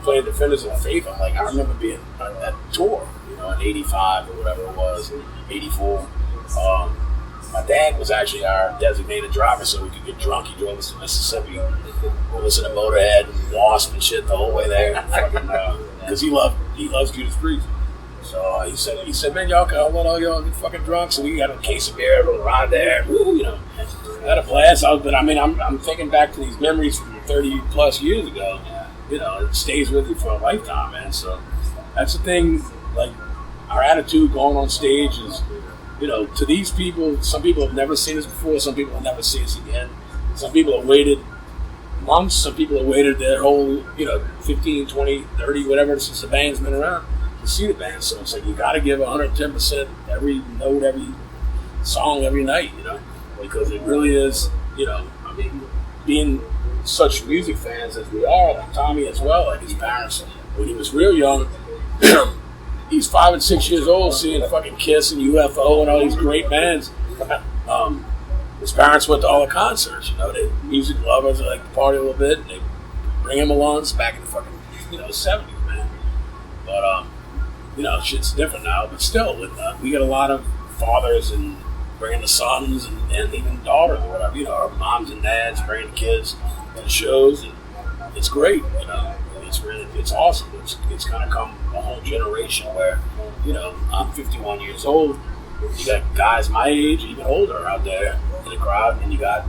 playing Defenders of the Faith. I'm like, I remember being on that tour, in 85 or whatever it was, 84. My dad was actually our designated driver so we could get drunk. He drove us to Mississippi. We listened to Motorhead and Wasp and shit the whole way there. Because he loves Judas Priest. So he said, man, y'all can let all y'all get fucking drunk. So we got a case of beer on the ride there. Woo, had a blast. But I mean, I'm thinking back to these memories from 30 plus years ago. It stays with you for a lifetime, man. So that's the thing. Like, our attitude going on stage is, to these people, some people have never seen us before, some people will never see us again. Some people have waited months, some people have waited their whole, 15, 20, 30, whatever, since the band's been around to see the band. So it's like, you got to give 110% every note, every song, every night, because it really is, I mean, being such music fans as we are, like Tommy as well, like his parents, when he was real young, he's 5 and 6 years old, seeing fucking Kiss and UFO and all these great bands. His parents went to all the concerts, they music lovers, they like to party a little bit, and they bring him along. It's back in the fucking, 70s, man. But, shit's different now, but still, we get a lot of fathers and bringing the sons and even daughters or whatever, our moms and dads bringing the kids to the shows, and it's great, it's awesome. It's kind of come a whole generation where, I'm 51 years old. You got guys my age, even older, out there in the crowd, and you got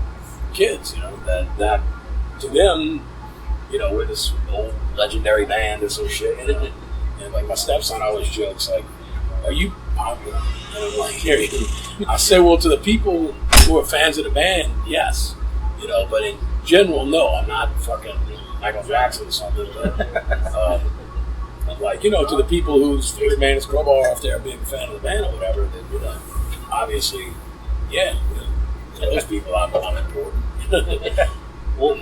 kids, that to them, we're this old legendary band or some shit. And like my stepson always jokes, like, "Are you popular?" And I'm like, "Here." I say, "Well, to the people who are fans of the band, yes, but in general, no. I'm not fucking Michael Jackson or something." But, I'm like, to the people whose favorite band is Crowbar, if they're a big fan of the band or whatever, then, obviously, yeah, to those people, I'm important. Well,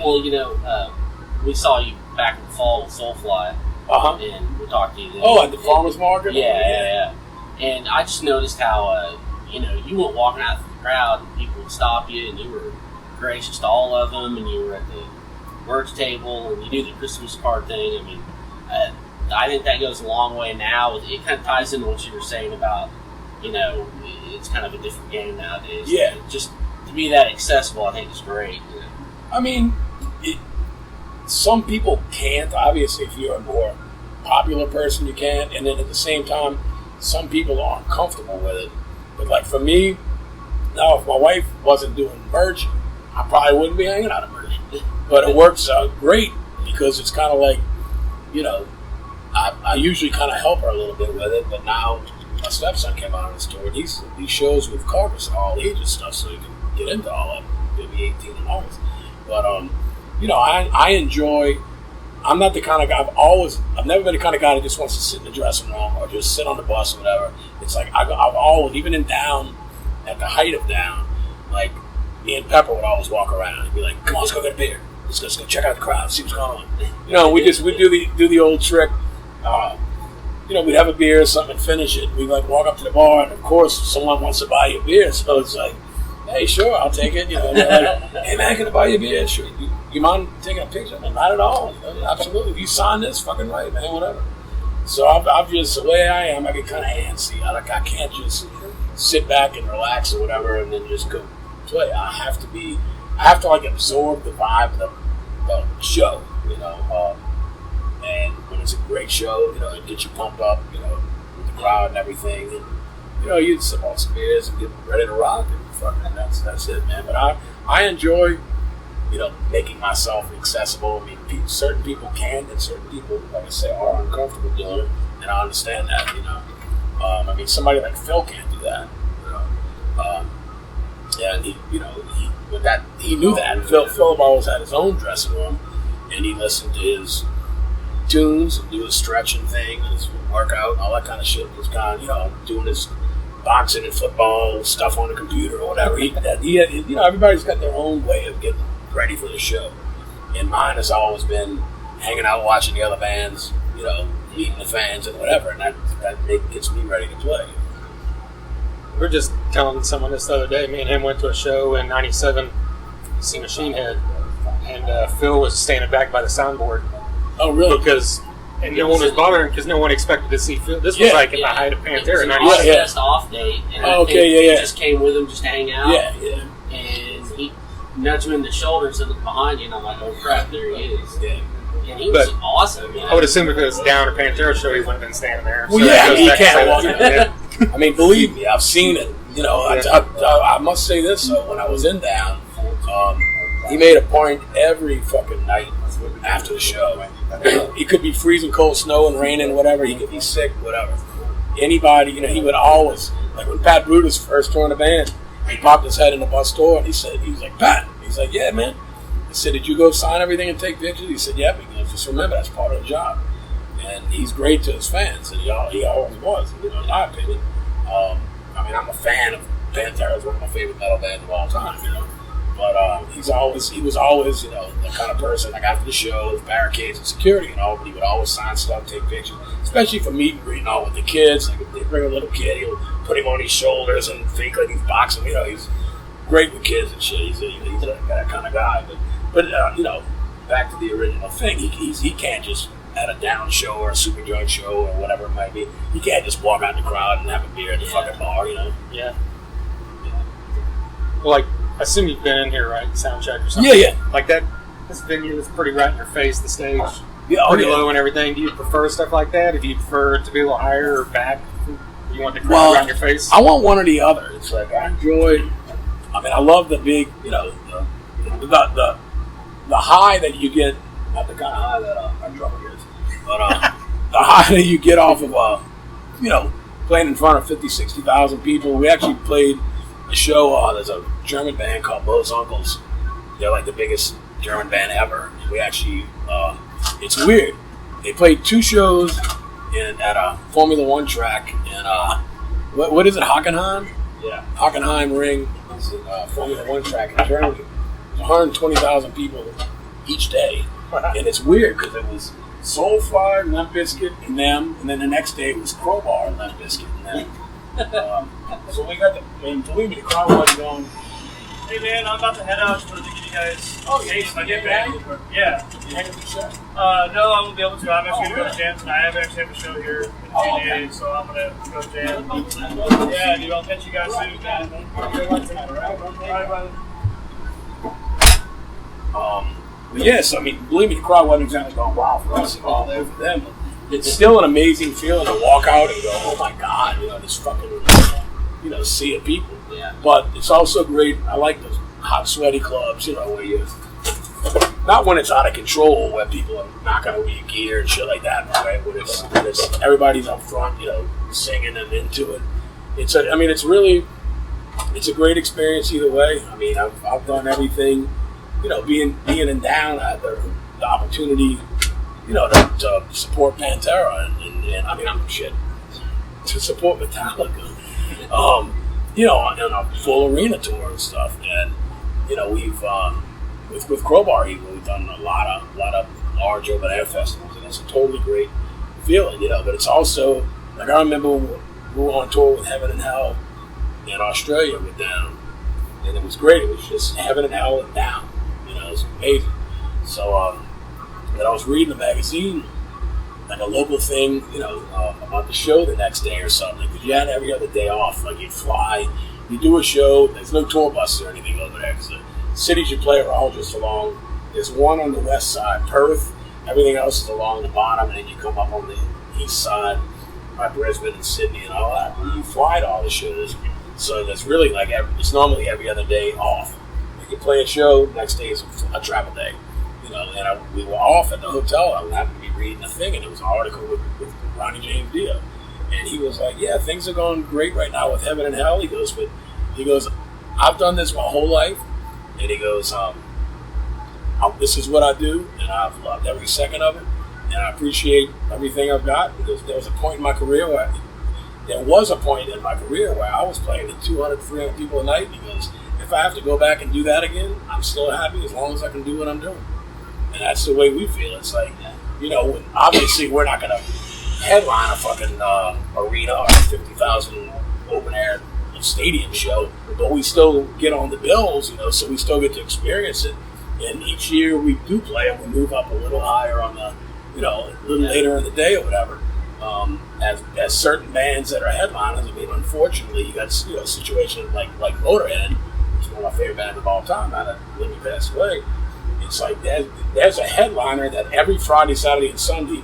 we saw you back in the fall with Soulfly, and we talked to you then. Oh, at the farmer's market? Yeah. And I just noticed how, you went walking out through the crowd, and people would stop you, and you were gracious to all of them, and you were at the merch table, and you do the Christmas card thing. I mean, I think that goes a long way now. It kind of ties into what you were saying about, it's kind of a different game nowadays. Yeah. Just to be that accessible, I think is great. I mean, some people can't. Obviously, if you're a more popular person, you can't. And then at the same time, some people aren't comfortable with it. But like for me, now if my wife wasn't doing merch, I probably wouldn't be hanging out at merch. But it works out great because it's kind of like, I usually kind of help her a little bit with it. But now my stepson came out on his tour, and he shows with Carcass and all ages stuff, so you can get into all of it, maybe 18 and all. But I enjoy. I'm not the kind of guy. I've never been the kind of guy that just wants to sit in the dressing room or just sit on the bus or whatever. It's like I've always, even in Down, at the height of Down, like me and Pepper would always walk around and be like, "Come on, let's go get a beer. Let's go check out the crowd, see what's going on." We do the old trick. We'd have a beer or something and finish it. We'd like walk up to the bar, and of course, someone wants to buy you a beer, so it's like, "Hey, sure, I'll take it." And they're like, "Hey man, can I buy you a beer? Sure. You mind taking a picture?" Not at all. Absolutely. If you sign this, fucking right, man, whatever. So I've just, the way I am, I get kind of antsy. I can't just sit back and relax or whatever and then just go play. I have to like absorb the vibe of the show, and when it's a great show, it gets you pumped up, with the crowd and everything. And, you sip on some beers and get ready to rock, and fucking that's it, man. But I enjoy, making myself accessible. I mean, certain people can, and certain people, like I say, are uncomfortable doing it, and I understand that. I mean, somebody like Phil can't do that. And he knew that. Phil always had his own dressing room, and he listened to his tunes and do his stretching thing, and his workout, and all that kind of shit. He was kind of, doing his boxing and football stuff on the computer or whatever. Everybody's got their own way of getting ready for the show. And mine has always been hanging out, watching the other bands, meeting the fans and whatever, and that gets me ready to play. We were just telling someone this the other day. Me and him went to a show in '97, see Machine Head, and Phil was standing back by the soundboard. Oh, really? And no one was bothering because no one expected to see Phil. This was at the height of Pantera. It was his best off date. And he just came with him just to hang out. Yeah. And he nudged me in the shoulder and said, "Look behind you," and I'm like, "Oh crap, there he is." Yeah. And he was awesome. I would assume if it was down a Pantera show, he wouldn't have been standing there. Well, he can't. I mean, believe me, I've seen it. I must say this, when I was in Down, he made a point every fucking night after the show. It could be freezing cold, snow and rain and whatever. He could be sick, whatever. Anybody, he would always, like when Pat Brutus first joined the band, he popped his head in the bus door and he was like, "Pat," he's like, "Yeah, man." I said, "Did you go sign everything and take pictures?" He said, "Yeah." Because just remember, that's part of the job. And he's great to his fans, and he always was, in my opinion. I'm a fan of Pantera. It's one of my favorite metal bands of all time, But he was always, the kind of person, like after the show, with barricades and security and all, but he would always sign stuff, take pictures, especially for meet and greet and all with the kids. Like if they bring a little kid, he'll put him on his shoulders and fake like he's boxing. He's great with kids and shit. He's that kind of guy. But back to the original thing, he can't just at a Down show or a Super Joint show or whatever it might be. He can't just walk out in the crowd and have a beer at the fucking bar, Yeah. Well, like, I assume you've been in here, right? Sound check or something. Yeah. Like that. This venue is pretty right in your face. The stage, pretty low and everything. Do you prefer stuff like that? Do you prefer it to be a little higher or back? Do you want the crowd right in your face? I want one or the other. It's like I enjoy. I love the big, the high that you get. Not the kind of high that our drummer gets, but the high that you get off of, playing in front of 50, 60,000 people. We actually played a show. There's a German band called Bo's Uncles. They're like the biggest German band ever. And we actually, it's weird. They played 2 shows at a Formula One track in, what is it, Hockenheim? Yeah. Hockenheim Ring is a Formula One track in Germany. There's 120,000 people each day. And it's weird because it was Soulfly, Limp Bizkit, and them, and then the next day it was Crowbar and Limp Bizkit and them. So we got believe me, the crowd wasn't going. Hey man, I'm about to head out. Just wanted to give you guys. Oh, when I get back. Yeah. You hang up the show? No, I won't be able to. I'm actually going to go to jam tonight. I actually have a show here in 2 days, so I'm going to go jam. Yeah, dude, I'll catch you guys soon, man. Good luck tonight, alright? But yes, believe me, the crowd wasn't exactly going wild for us and all there for them. It's still an amazing feeling to walk out and go, "Oh my God, this fucking, sea of people." Yeah. But it's also great. I like those hot, sweaty clubs, where you, not when it's out of control, where people are knocking over your gear and shit like that, right? When it's everybody's up front, singing and into it. It's a great experience either way. I've done everything. Being in Down, I had the opportunity, to support Pantera to support Metallica, on a full arena tour and stuff. And, we've, with Crowbar, we've done a lot of large open air festivals, and it's a totally great feeling, but it's also, like, I remember we were on tour with Heaven and Hell in Australia with Down, and it was great. It was just Heaven and Hell and Down. It was amazing. So, then I was reading a magazine, like a local thing, about the show the next day or something, because you had every other day off. Like, you'd fly, you do a show, there's no tour buses or anything over there, because the cities you play are all just along. There's one on the west side, Perth, everything else is along the bottom, and then you come up on the east side by Brisbane and Sydney and all that. You fly to all the shows, so there's really it's normally every other day off. You play a show, next day is a travel day, and we were off at the hotel. I happened to be reading a thing, and it was an article with Ronnie James Dio, and he was like, "Yeah, things are going great right now with Heaven and Hell." He goes, "I've done this my whole life," and he goes, "This is what I do, and I've loved every second of it, and I appreciate everything I've got." Because there was a point in my career where there was a point in my career where I was playing to 200, 300 people a night. He goes, if I have to go back and do that again, I'm still happy as long as I can do what I'm doing. And that's the way we feel. It's like, you know, obviously we're not going to headline a fucking arena or 50,000 open air stadium show, but we still get on the bills, you know, so we still get to experience it. And each year we do play and we move up a little higher on the, you know, a little later in the day or whatever. As certain bands that are headliners, I mean, unfortunately, you got, you know, situations like Motorhead, which is one of my favorite bands of all time, now that Lemmy passed away. It's like there's a headliner that every Friday, Saturday, and Sunday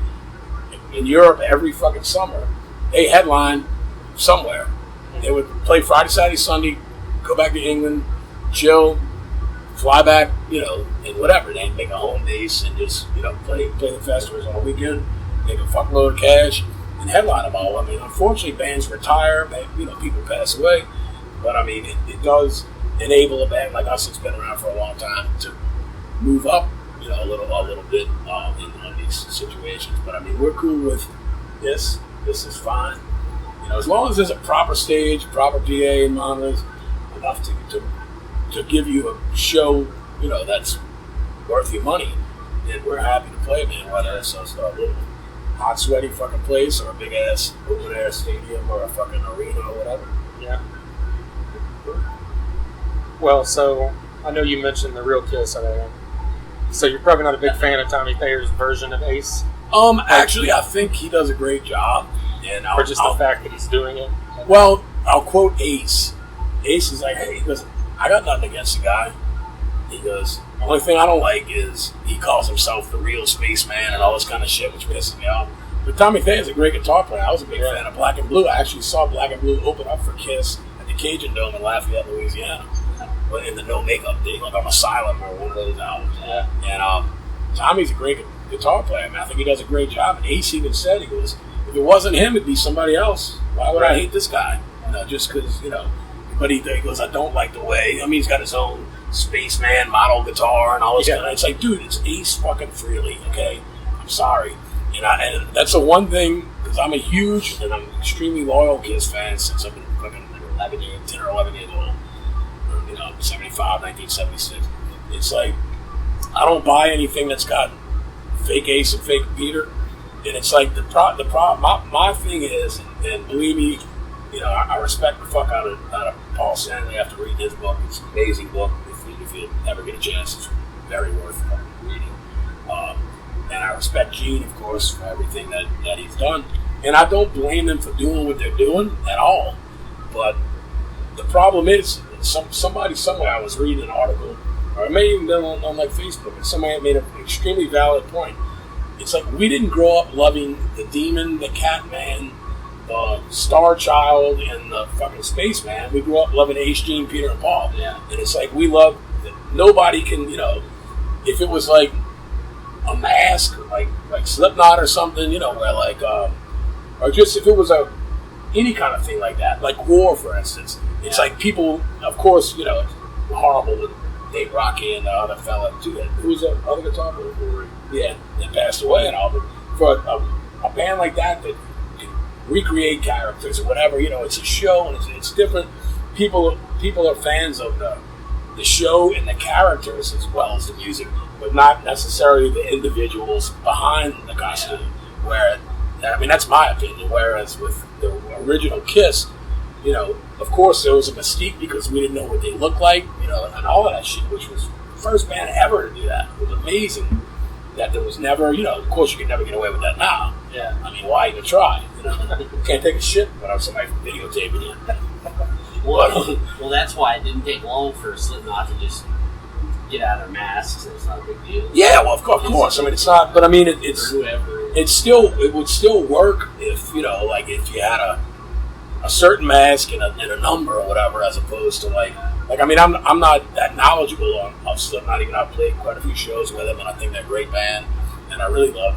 in Europe, every fucking summer, they headline somewhere. They would play Friday, Saturday, Sunday, go back to England, chill, fly back, you know, and whatever. They'd make a home base and just, you know, play the festivals on the weekend, make a fuckload of cash, and headline them all. I mean, unfortunately, bands retire, you know, people pass away, but I mean, it does enable a band like us that's been around for a long time to move up, you know, a little bit in these situations. But I mean, we're cool with this. This is fine. You know, as long as there's a proper stage, proper PA and monitors, enough to give you a show, you know, that's worth your money, then we're happy to play, man. Whether it's a little hot, sweaty fucking place or a big ass open air stadium or a fucking arena or whatever. Yeah. Well, so I know you mentioned the Real Kiss. So you're probably not a big fan of Tommy Thayer's version of Ace? Actually, I think he does a great job. And or just the fact that he's doing it? Well, I'll quote Ace. Ace is like, hey, he goes, I got nothing against the guy. He goes, the only thing I don't like is he calls himself the real spaceman and all this kind of shit, which pisses me off. But Tommy Thayer's a great guitar player. I was a big fan of Black and Blue. I actually saw Black and Blue open up for Kiss at the Cajun Dome in Lafayette, Louisiana. But in the No Makeup thing, like on Asylum or one of those albums. Yeah. And Tommy's a great guitar player, man. I think he does a great job. And Ace even said, he goes, if it wasn't him, it'd be somebody else. Why would I hate this guy? You know, just because, you know. But he goes, I don't like the way. I mean, he's got his own spaceman model guitar and all this kind of. It's like, dude, it's Ace fucking Frehley, okay? I'm sorry. And that's the one thing, because I'm a huge and I'm extremely loyal Kiss fan since I've been fucking 10 or 11 years old. You know, 75, 1976. It's like, I don't buy anything that's got fake Ace and fake Peter. And it's like the problem. My thing is, and believe me, you know, I respect the fuck out of Paul Stanley after reading his book. It's an amazing book. If you ever get a chance, it's very worth reading. And I respect Gene, of course, for everything that he's done. And I don't blame them for doing what they're doing at all. But the problem is, somebody somewhere, I was reading an article, or it may even been on like Facebook, and somebody made an extremely valid point. It's like, we didn't grow up loving the Demon, the Catman, the Star Child, and the fucking Spaceman. We grew up loving Ace, Gene, Peter, and Paul. Yeah. And it's like, we love, nobody can, you know, if it was like a mask, like Slipknot or something, you know, where like, or just if it was any kind of thing like that, like War, for instance. It's like people, of course, you know, it's horrible with Dave Rocky and the other fella, too. Who's the other guitar player? Yeah, that passed away and all. But for a band like that can recreate characters or whatever, you know, it's a show and it's different. People are fans of the show and the characters as well as the music, but not necessarily the individuals behind the costume. Yeah. Where, I mean, that's my opinion. Whereas with the original Kiss, you know, of course there was a mystique because we didn't know what they looked like, you know, and all of that shit, which was the first band ever to do that. It was amazing that there was never, you know, of course you can never get away with that now. Yeah. I mean, why even try? You know, you can't take a shit without somebody videotaping you. Well, that's why it didn't take long for Slipknot to just get out of their masks, and it's not a big deal. Yeah, well, of course. I mean, it's not, but I mean, it would still work if, you know, like if you had a certain mask and a number or whatever, as opposed to like I mean, I'm not that knowledgeable on Slipknot. Even I've played quite a few shows with them, and I think they're a great band, and I really love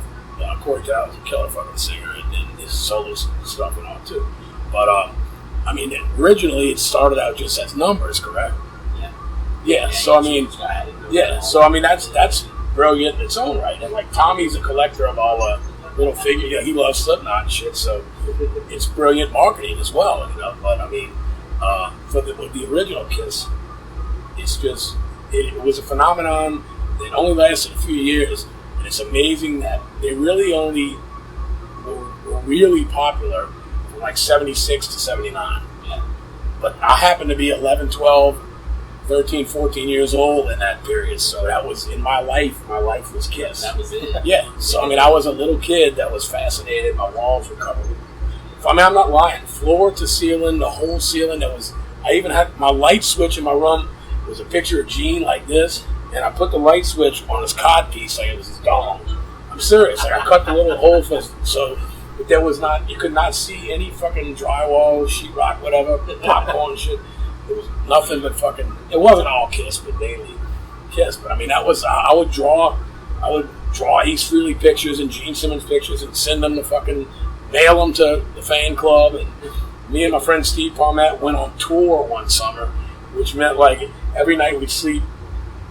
Corey Taylor's a killer fucking singer and his solo stuff and all too. But I mean, originally it started out just as numbers, correct? Yeah. So I mean, so I mean that's brilliant in its own right. And like Tommy's a collector of all little figure. Yeah, he loves Slipknot and shit, so it's brilliant marketing as well, you know. But I mean, with the original Kiss, it's just it was a phenomenon that only lasted a few years, and it's amazing that they really only were really popular from like 76 to 79. Yeah. But I happened to be 11, 12, 13, 14 years old in that period, so that was in my life. My life was Kiss. That was it. Yeah, so I mean, I was a little kid that was fascinated. My walls were covered with, I mean, I'm not lying, floor to ceiling, the whole ceiling. I even had my light switch in my room. It was a picture of Gene like this, and I put the light switch on his cod piece like it was his dong. I'm serious. Like I cut the little hole so there was not, you could not see any fucking drywall, sheetrock, whatever, popcorn shit. It was nothing but fucking. It wasn't all Kiss, but mainly Kiss. But I mean, that was I would draw Ace Frehley pictures and Gene Simmons pictures and send them to fucking mail them to the fan club. And me and my friend Steve Parmet went on tour one summer, which meant like every night we'd sleep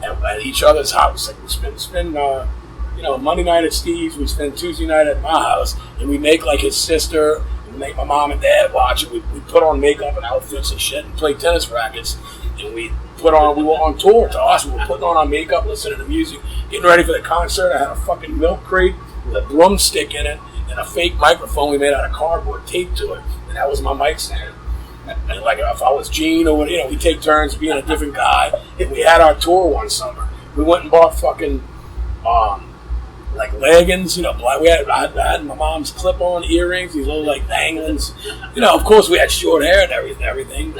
at each other's house. Like we'd spend Monday night at Steve's, we'd spend Tuesday night at my house, and we'd make like his sister. Make my mom and dad watch it. We put on makeup and outfits and shit and play tennis rackets. And we were on tour to us. We were putting on our makeup, listening to music, getting ready for the concert. I had a fucking milk crate with a broomstick in it and a fake microphone we made out of cardboard taped to it. And that was my mic stand. And like if I was Gene or whatever, we take turns being a different guy. And we had our tour one summer. We went and bought fucking like leggings, black. I had my mom's clip-on earrings, these little like danglings. Of course we had short hair and everything.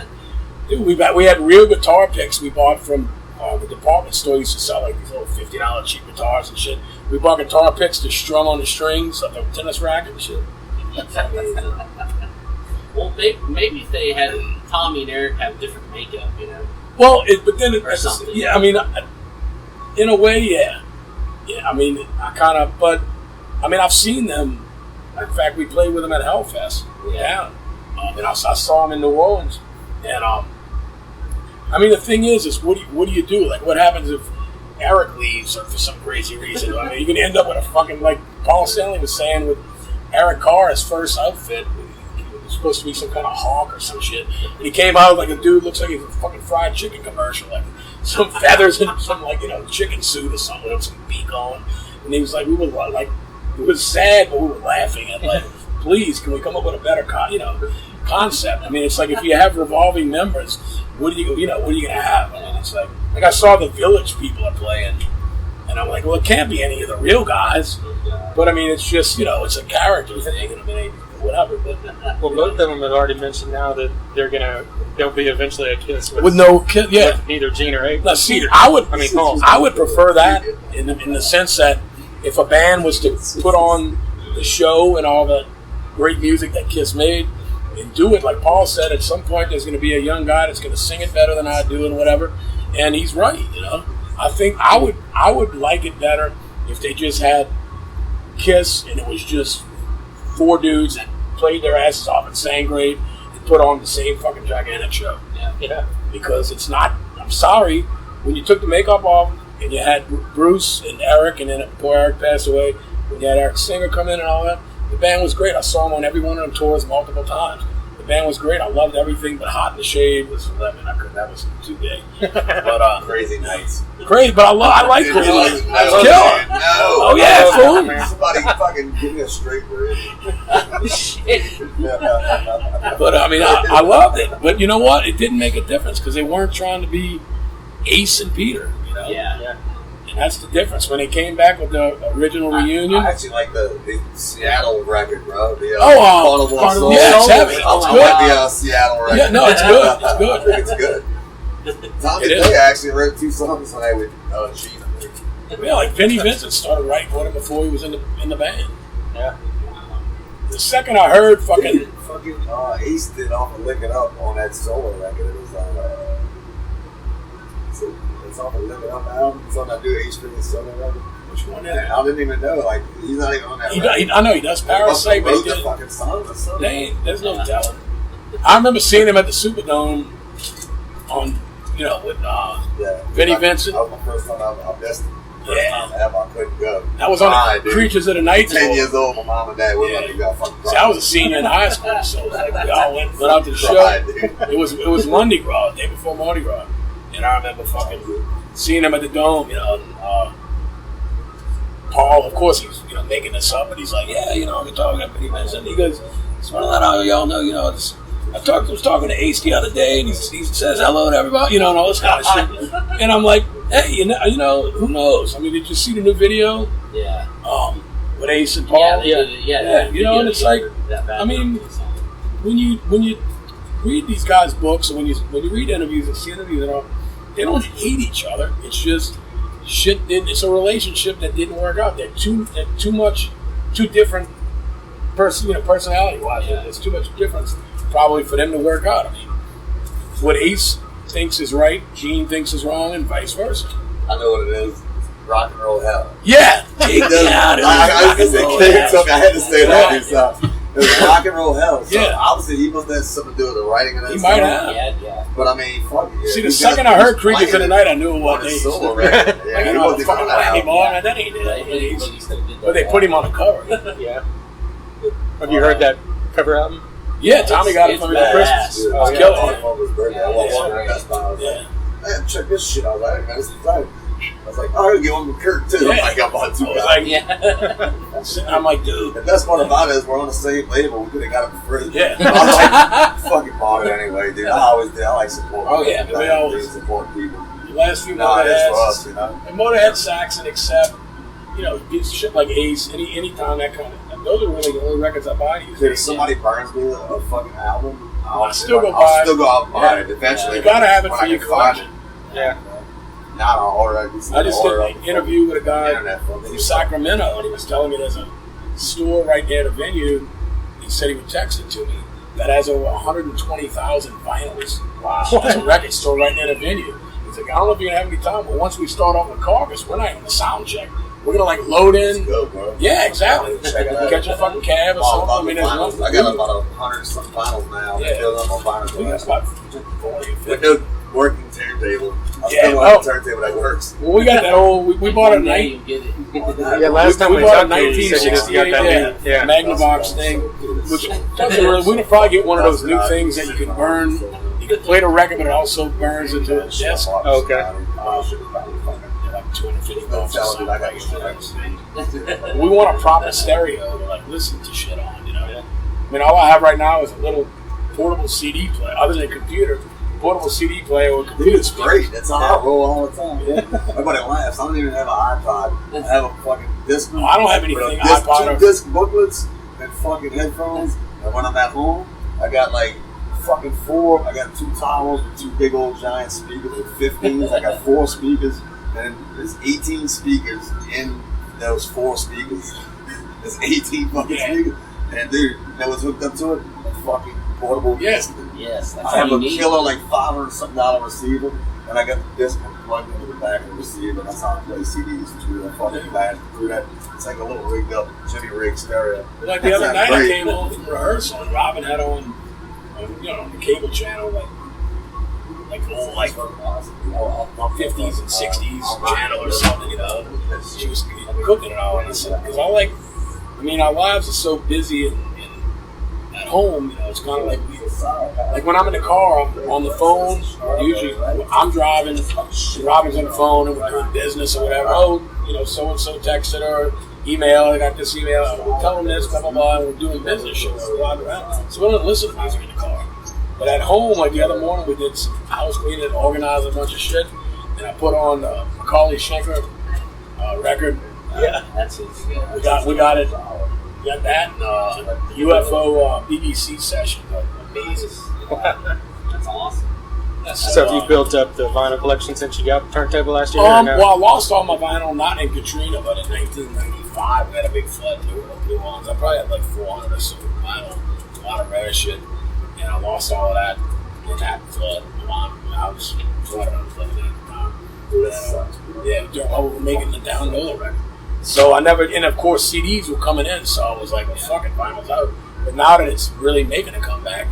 Dude, we had real guitar picks we bought from the department store. Used to sell like these little $50 cheap guitars and shit. We bought guitar picks to strum on the strings of the tennis racket and shit. Well, maybe if they had Tommy and Eric have different makeup, Well, but something. Yeah, I mean, in a way, yeah. Yeah, I mean, I've seen them. In fact, we played with them at Hellfest. Yeah. And I saw them in New Orleans. And, I mean, the thing is what do you do? Like, what happens if Eric leaves for some crazy reason? I mean, you can end up with a fucking, like Paul Stanley was saying with Eric Carr, his first outfit, it was supposed to be some kind of hawk or some shit. And he came out like a dude looks like he's a fucking fried chicken commercial. Like, some feathers and some chicken suit or something with some beak on, and he was like, we were like, it was sad, but we were laughing and like, please, can we come up with a better concept? I mean, it's like if you have revolving members, what are you gonna have? I mean, it's like I saw the Village people are playing, and I'm like, well, it can't be any of the real guys, but I mean, it's just it's a character thing, I mean, whatever. But, well, both of them have already mentioned now that they'll be eventually a Kiss with no Kiss, yeah. With neither Gene or Ace. Now, see, I would prefer that in the sense that if a band was to put on the show and all the great music that Kiss made and do it like Paul said, at some point there's going to be a young guy that's going to sing it better than I do and whatever, and he's right. I think I would like it better if they just had Kiss and it was just 4 dudes that played their asses off and sang great and put on the same fucking gigantic show. Yeah. Because it's not, I'm sorry, when you took the makeup off and you had Bruce and Eric, and then poor Eric passed away, when you had Eric Singer come in and all that, the band was great. I saw them on every one of them tours multiple times. The band was great. I loved everything, but Hot in the Shade was 11. That was too gay. But Crazy Nights. But I like Crazy Nights. No. Killer. No. Oh yeah, fool. Somebody fucking give me a straight word. But I mean, I loved it. But you know what? It didn't make a difference because they weren't trying to be Ace and Peter. Yeah. And that's the difference. When they came back with the original reunion. I actually like the Seattle record, bro. Carnival. Yeah, it's heavy. It's I good. like the Seattle record. Yeah, no, it's good. It's good. I think it's good. Tommy Day actually wrote 2 songs when I would Gene. Yeah, like Vinnie Vincent started writing with him before he was in the band. Yeah. The second I heard fucking Ace did off of Lick It Up on that solo record. It was it's off of Lick It Up album. It's on that new Ace Frehley solo record. Which one is it? I didn't even know. Like, he's not even on that record. I know he does Parasite, but he the did. fucking songs or something. There's no telling. I remember seeing him at the Superdome on, with Vinnie Vincent. That was my first time I messed First time ever, I couldn't go. That was on dude. Creatures of the Night. 10 years old, my mom and dad wouldn't let me go. See, I was a senior in high school, so we all went out to the show. It was Monday Gras, the day before Mardi Gras, and I remember fucking seeing him at the Dome. You know, and, Paul, of course, he's making this up, and he's like, yeah, we're talking about it. And he goes, just want to let all y'all know, I was talking to Ace the other day, and he says hello to everybody, and all this kind of shit. And I'm like, hey, who knows? I mean, did you see the new video? Yeah. With Ace and Paul? Yeah. And it's like, I mean, when you read these guys' books, and when you read interviews and see interviews, they don't hate each other. It's just shit. It's a relationship that didn't work out. They're too different, personality-wise. Yeah. There's too much difference probably for them to work out. I mean, what Ace thinks is right, Gene thinks is wrong, and vice versa. I know what it is. Rock and roll hell. Yeah. I had to say that. It was rock and roll hell. So obviously he must have had something to do with the writing of that. He might have. Yeah. But I mean, fuck it. See, the second I heard Creatures of the Night, I knew it was Ace. Yeah, he wasn't fucking anymore. That ain't Ace. But they put him on the cover. Yeah. Have you heard that cover album? Yeah, Tommy got it for me for Christmas. I was killing it. Man, check this shit out. Man, this is exciting. I was like, oh, I'm going to give one to Kirk, too. Yeah. I got one, too. I'm like, dude. The best part about it is we're on the same label. We could have got it for free. Yeah. I was like, fucking bought it anyway, dude. I always did. I like support. Oh, yeah. We always support people. The last few Motorheads. And Motorhead, Saxon, except, shit like Ace, anytime that kind of. Those are really the only records I buy. If somebody burns me a fucking album, I'll still go out and buy it eventually. You gotta have it for your collection. Yeah. Not on order. I just did an interview with a guy from Sacramento, and he was telling me there's a store right near the venue. He said he would text it to me that has over 120,000 vinyls. Wow. It's a record store right near the venue. He's like, I don't know if you're gonna have any time, but once we start off with Carcass, we're not even the sound check. We're gonna load in. Let's go, bro. Yeah, exactly. Catch a fucking cab or something. I mean, I got about 100 some vinyls now. Yeah. Up on vinyls. We got about 40 or 50. With no working turntable. I Yeah, still want a turntable that works. Well, we got that old. We bought a Yeah, last time we bought a talked to you, you said you just got 1968 that Magnavox thing, which we're gonna probably get one of those new things that you can burn. You can play the record, but it also burns into a disc. Okay. Like $250 or something. We want a proper stereo to like listen to shit on. I mean, all I have right now is a little portable CD player, other than a computer. Portable CD player or computer. It's great. That's how I roll all the time. Everybody laughs. I don't even have an iPod. I have a fucking disc. I don't have anything. iPod. 2 disc booklets and fucking headphones. And when I'm at home, I got like fucking 4. I got 2 towels with 2 big old giant speakers with 15s. I got 4 speakers. And there's 18 speakers in those 4 speakers. There's 18 fucking speakers. And dude, you know what's hooked up to it? A fucking portable disc. Yes, that's I have all a you need. killer like $500 receiver, and I got the disc plugged into the back of the receiver. And that's how I play CDs through that fucking bag. Through that, it's like a little rigged up Jimmy Rig stereo. Like the other night, I came home from rehearsal, and Robin had on the cable channel, like old, like 50s and 60s channel or something. She was cooking it all, and I said, because our lives are so busy and at home, it's kind of like when I'm in the car, I'm on the phone. Usually, I'm driving, Robin's on the phone, and we're doing business or whatever. So and so texted her, email. I got this email. Tell them this, blah blah blah. And we're doing business shit. So we don't listen to music in the car. But at home, like the other morning, we did some house cleaning and organized a bunch of shit, and I put on Macaulay Schenker record. Yeah, that's it. We got it. We got that UFO BBC session. Amazing. That's awesome. So have you built up the vinyl collection since you got the turntable last year? Well, I lost all my vinyl, not in Katrina, but in 1995, we had a big flood in New Orleans. I probably had like 400 or so vinyl, a lot of rare shit, and I lost all of that in that flood. I was flooded on flooded at the time. I was making the download record. So I never, and of course CDs were coming in, so I was like, well, fucking vinyl's out. But now that it's really making a comeback,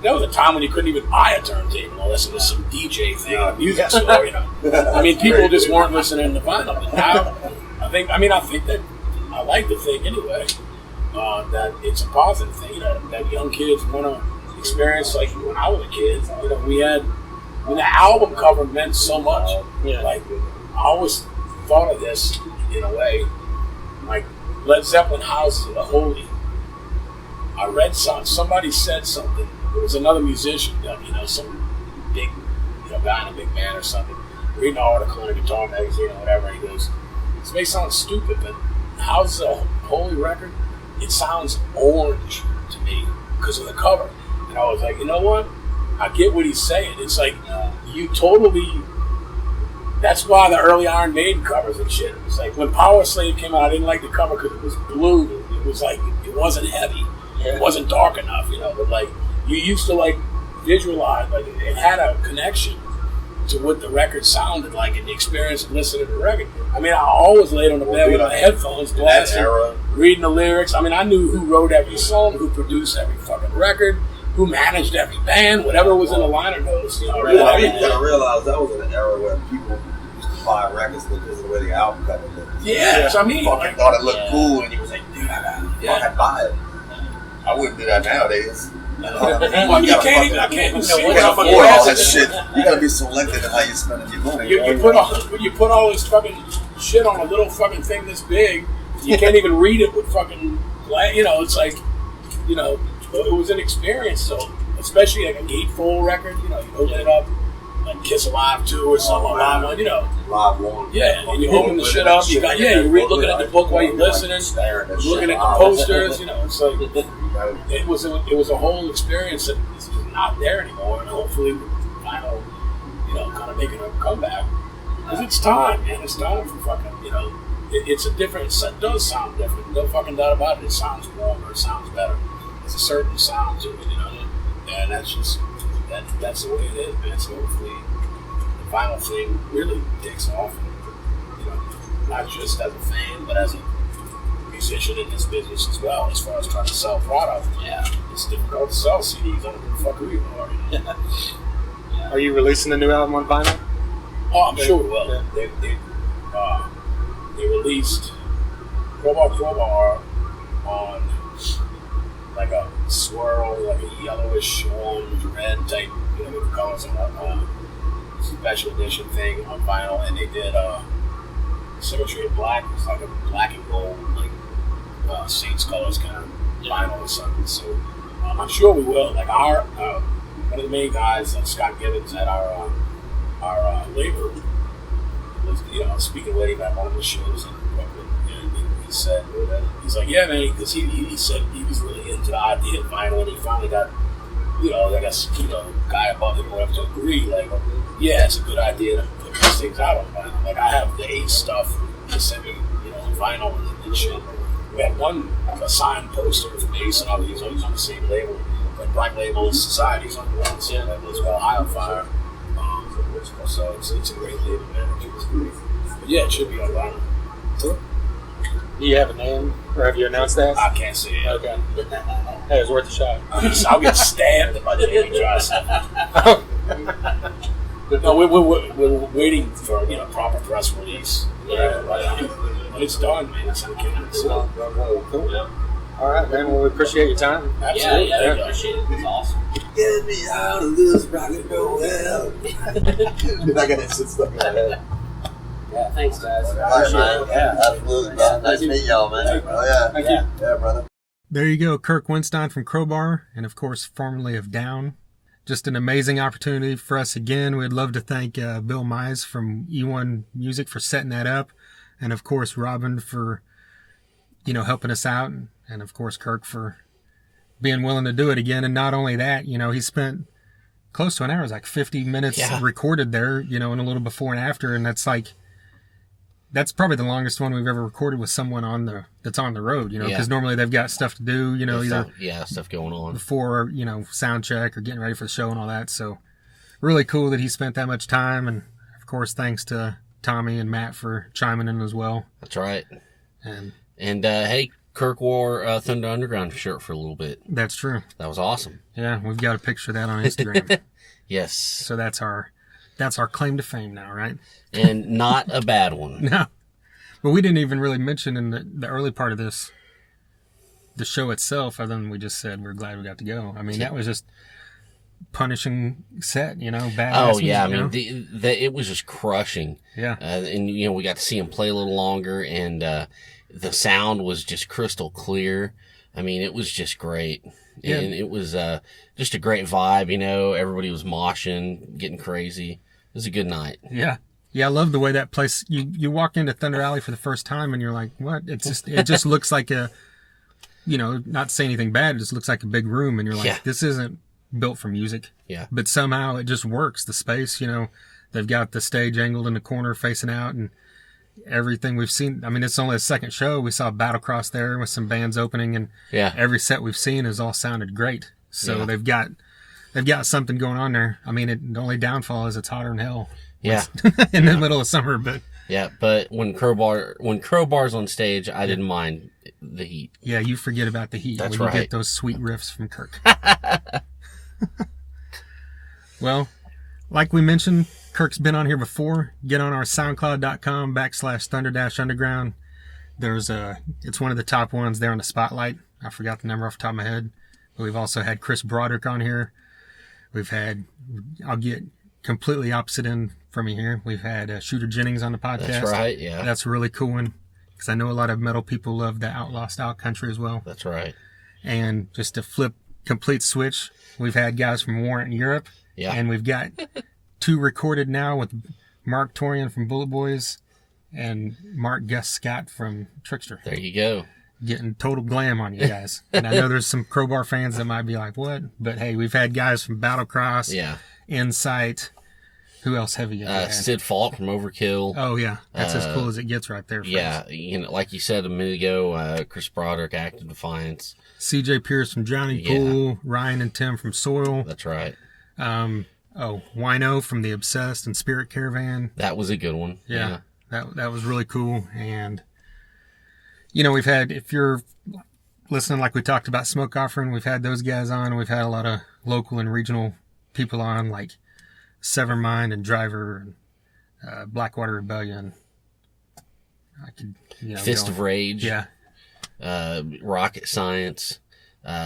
there was a time when you couldn't even buy a turntable unless it was some DJ thing at a music store, you know. I mean, people just weren't listening to vinyl. But now, I think that, I like to think anyway, that it's a positive thing, that young kids want to experience, like when I was a kid, the album cover meant so much. Yeah. Like, I always thought of this in a way, like Led Zeppelin Houses of the Holy. I read somebody said something. It was another musician, some big, guy in a big band or something, reading an article in a guitar magazine or whatever, and he goes, this may sound stupid, but Houses of the Holy record, it sounds orange to me because of the cover. And I was like, you know what? I get what he's saying. It's like, you totally... That's why the early Iron Maiden covers and shit. It's like, when Power Slave came out, I didn't like the cover because it was blue. It was like, it wasn't heavy. It wasn't dark enough, but like, you used to like visualize, like it had a connection to what the record sounded like and the experience of listening to the record. I mean, I always laid on the bed with my headphones, blasting, reading the lyrics. I mean, I knew who wrote every song, who produced every fucking record, who managed every band, whatever was in the liner notes. I realized that was an era where people used to buy records because of the way the album cover looked. Yeah, I mean, fucking thought it looked cool, and he was like, dude, I gotta fucking buy it. I wouldn't do that nowadays. Well, you can't even see you can't afford all that shit. You gotta be selective in how you spending your money. You put all this fucking shit on a little fucking thing this big. You can't even read it with fucking, it's like, it was an experience. So especially like a gatefold record, you open it up, like Kiss Alive 2 or something like that, Live 1. Yeah, and you open the shit up. You're looking at the book while you're listening, looking at the posters. It's like it was a whole experience that is just not there anymore, and hopefully vinyl, kind of making a comeback because it's time, man. It's time for fucking, it's a different. It does sound different. No fucking doubt about it. It sounds warmer. It sounds better. There's a certain sound to it, and that's just that's the way it is, man. So hopefully the vinyl thing really takes off. Not just as a fan, but as a musician in this business as well, as far as trying to sell product. Yeah, it's difficult to sell CDs. I don't give a fuck who you are. Yeah. Are you releasing the new album on vinyl? Oh, I'm sure we will. Yeah. They released Crowbar on like a swirl, like a yellowish, orange, red type, with the colors on a special edition thing on vinyl, and they did Symmetry of Black. It's like a black and gold, like Saints colors kind of vinyl or something. So I'm sure we will. Like our one of the main guys, Scott Gibbons, at our label was speaking with him at one of the shows in Brooklyn, and he said, he's like, yeah, man, because he said he was really into the idea of vinyl, and he finally got, I guess, guy above him whatever to agree, like, yeah, it's a good idea to put these things out on vinyl. Like, I have the Ace stuff, he sent me, vinyl and shit. We had one signed poster from Ace, and he's always on the same label, like Black Label Society's on the same label as well, High on Fire. So it's a great label, man. But yeah, it should be on vinyl. Cool. Do you have a name, or have you announced that? I can't say it. Okay. Hey, it's worth a shot. I'll get stabbed if I Jamie tries. But no, we're waiting for proper press release. But it's done, man. It's in the can. So cool. Yeah. All right, man. Well, we appreciate your time. Absolutely. Yeah, I appreciate it. It's awesome. Get me out of this rock and roll hell. Dude, I got that shit stuck in my head. Yeah, thanks, guys. All right, man. Yeah, absolutely, bro. Nice to meet y'all, man. Oh, yeah. Thank you. Yeah, brother. There you go, Kirk Windstein from Crowbar, and of course, formerly of Down. Just an amazing opportunity for us again. We'd love to thank Bill Mize from E1 Music for setting that up, and of course, Robin for, helping us out, and of course, Kirk for being willing to do it again. And not only that, he spent close to an hour, it was like 50 minutes recorded there, and a little before and after, and that's probably the longest one we've ever recorded with someone that's on the road, because normally they've got stuff to do, either stuff going on before, sound check or getting ready for the show and all that. So really cool that he spent that much time. And of course, thanks to Tommy and Matt for chiming in as well. That's right. And hey, Kirk wore a Thunder Underground shirt for a little bit. That's true. That was awesome. Yeah, we've got a picture of that on Instagram. Yes. So that's our claim to fame now, right? And not a bad one. No. But we didn't even really mention in the early part of this, the show itself, other than we just said we're glad we got to go. I mean, that was just punishing set, badass. Oh, yeah. music, I mean, it was just crushing. Yeah. And, we got to see him play a little longer, and the sound was just crystal clear. I mean, it was just great. Yeah. And it was just a great vibe, Everybody was moshing, getting crazy. It was a good night. Yeah. Yeah, I love the way that place, you walk into Thunder Alley for the first time and you're like, what? It just looks like a, not to say anything bad, it just looks like a big room, and you're like, this isn't built for music. Yeah. But somehow it just works. The space, they've got the stage angled in the corner facing out, and everything we've seen. I mean, it's only a second show. We saw Battlecross there with some bands opening, and every set we've seen has all sounded great. So they've got something going on there. I mean, the only downfall is it's hotter than hell. Yeah. In the middle of summer, but but when Crowbar's on stage, I didn't mind the heat. Yeah, you forget about the heat That's when right. you get those sweet riffs from Kirk. Well, like we mentioned, Kirk's been on here before. Get on our soundcloud.com/thunder-underground. It's one of the top ones there on the spotlight. I forgot the number off the top of my head. But we've also had Chris Broderick on here. I'll get completely opposite end from you here. We've had Shooter Jennings on the podcast. That's right, yeah. That's a really cool one, because I know a lot of metal people love the outlaw style country as well. That's right. And just to flip complete switch, we've had guys from Warrant in Europe. Yeah. And we've got 2 recorded now with Mark Torian from Bullet Boys and Mark Gus Scott from Trickster. There you go. Getting total glam on you guys. And I know there's some Crowbar fans that might be like, what? But hey, we've had guys from Battlecross, Insight. Who else have you had? Sid Falk from Overkill. Oh, yeah. That's as cool as it gets right there. Yeah. Like you said a minute ago, Chris Broderick, Active Defiance. CJ Pierce from Johnny Pool. Ryan and Tim from Soil. That's right. Wino from The Obsessed and Spirit Caravan. That was a good one. Yeah. That was really cool. And, we've had, if you're listening like we talked about Smoke Offering, we've had those guys on. We've had a lot of local and regional people on, like Severmind and Driver and Blackwater Rebellion. I could, Fist of Rage. Yeah. Rocket Science.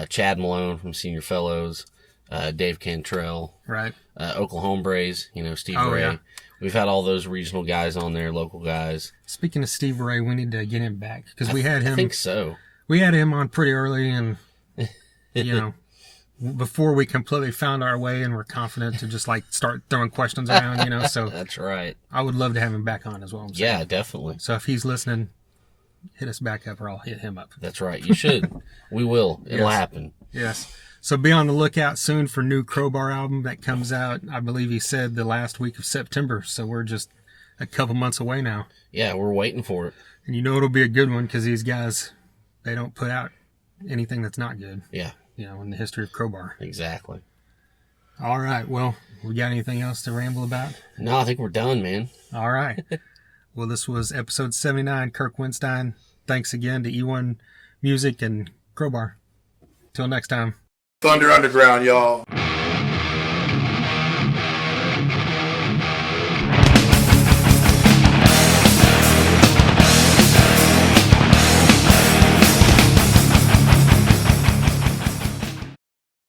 Chad Malone from Senior Fellows. Dave Cantrell. Right. Oklahoma Braze, Steve Ray. Yeah. We've had all those regional guys on there, local guys. Speaking of Steve Ray, we need to get him back, because we had him. I think so. We had him on pretty early, and before we completely found our way and were confident to just start throwing questions around, so that's right. I would love to have him back on as well. Yeah, definitely. So if he's listening, hit us back up, or I'll hit him up. That's right. You should. We will. It'll happen. Yes. So be on the lookout soon for new Crowbar album that comes out, I believe he said, the last week of September. So we're just a couple months away now. Yeah, we're waiting for it. And it'll be a good one, because these guys, they don't put out anything that's not good. Yeah. In the history of Crowbar. Exactly. All right. Well, we got anything else to ramble about? No, I think we're done, man. All right. Well, this was episode 79, Kirk Windstein. Thanks again to E1 Music and Crowbar. Till next time. Thunder Underground, y'all.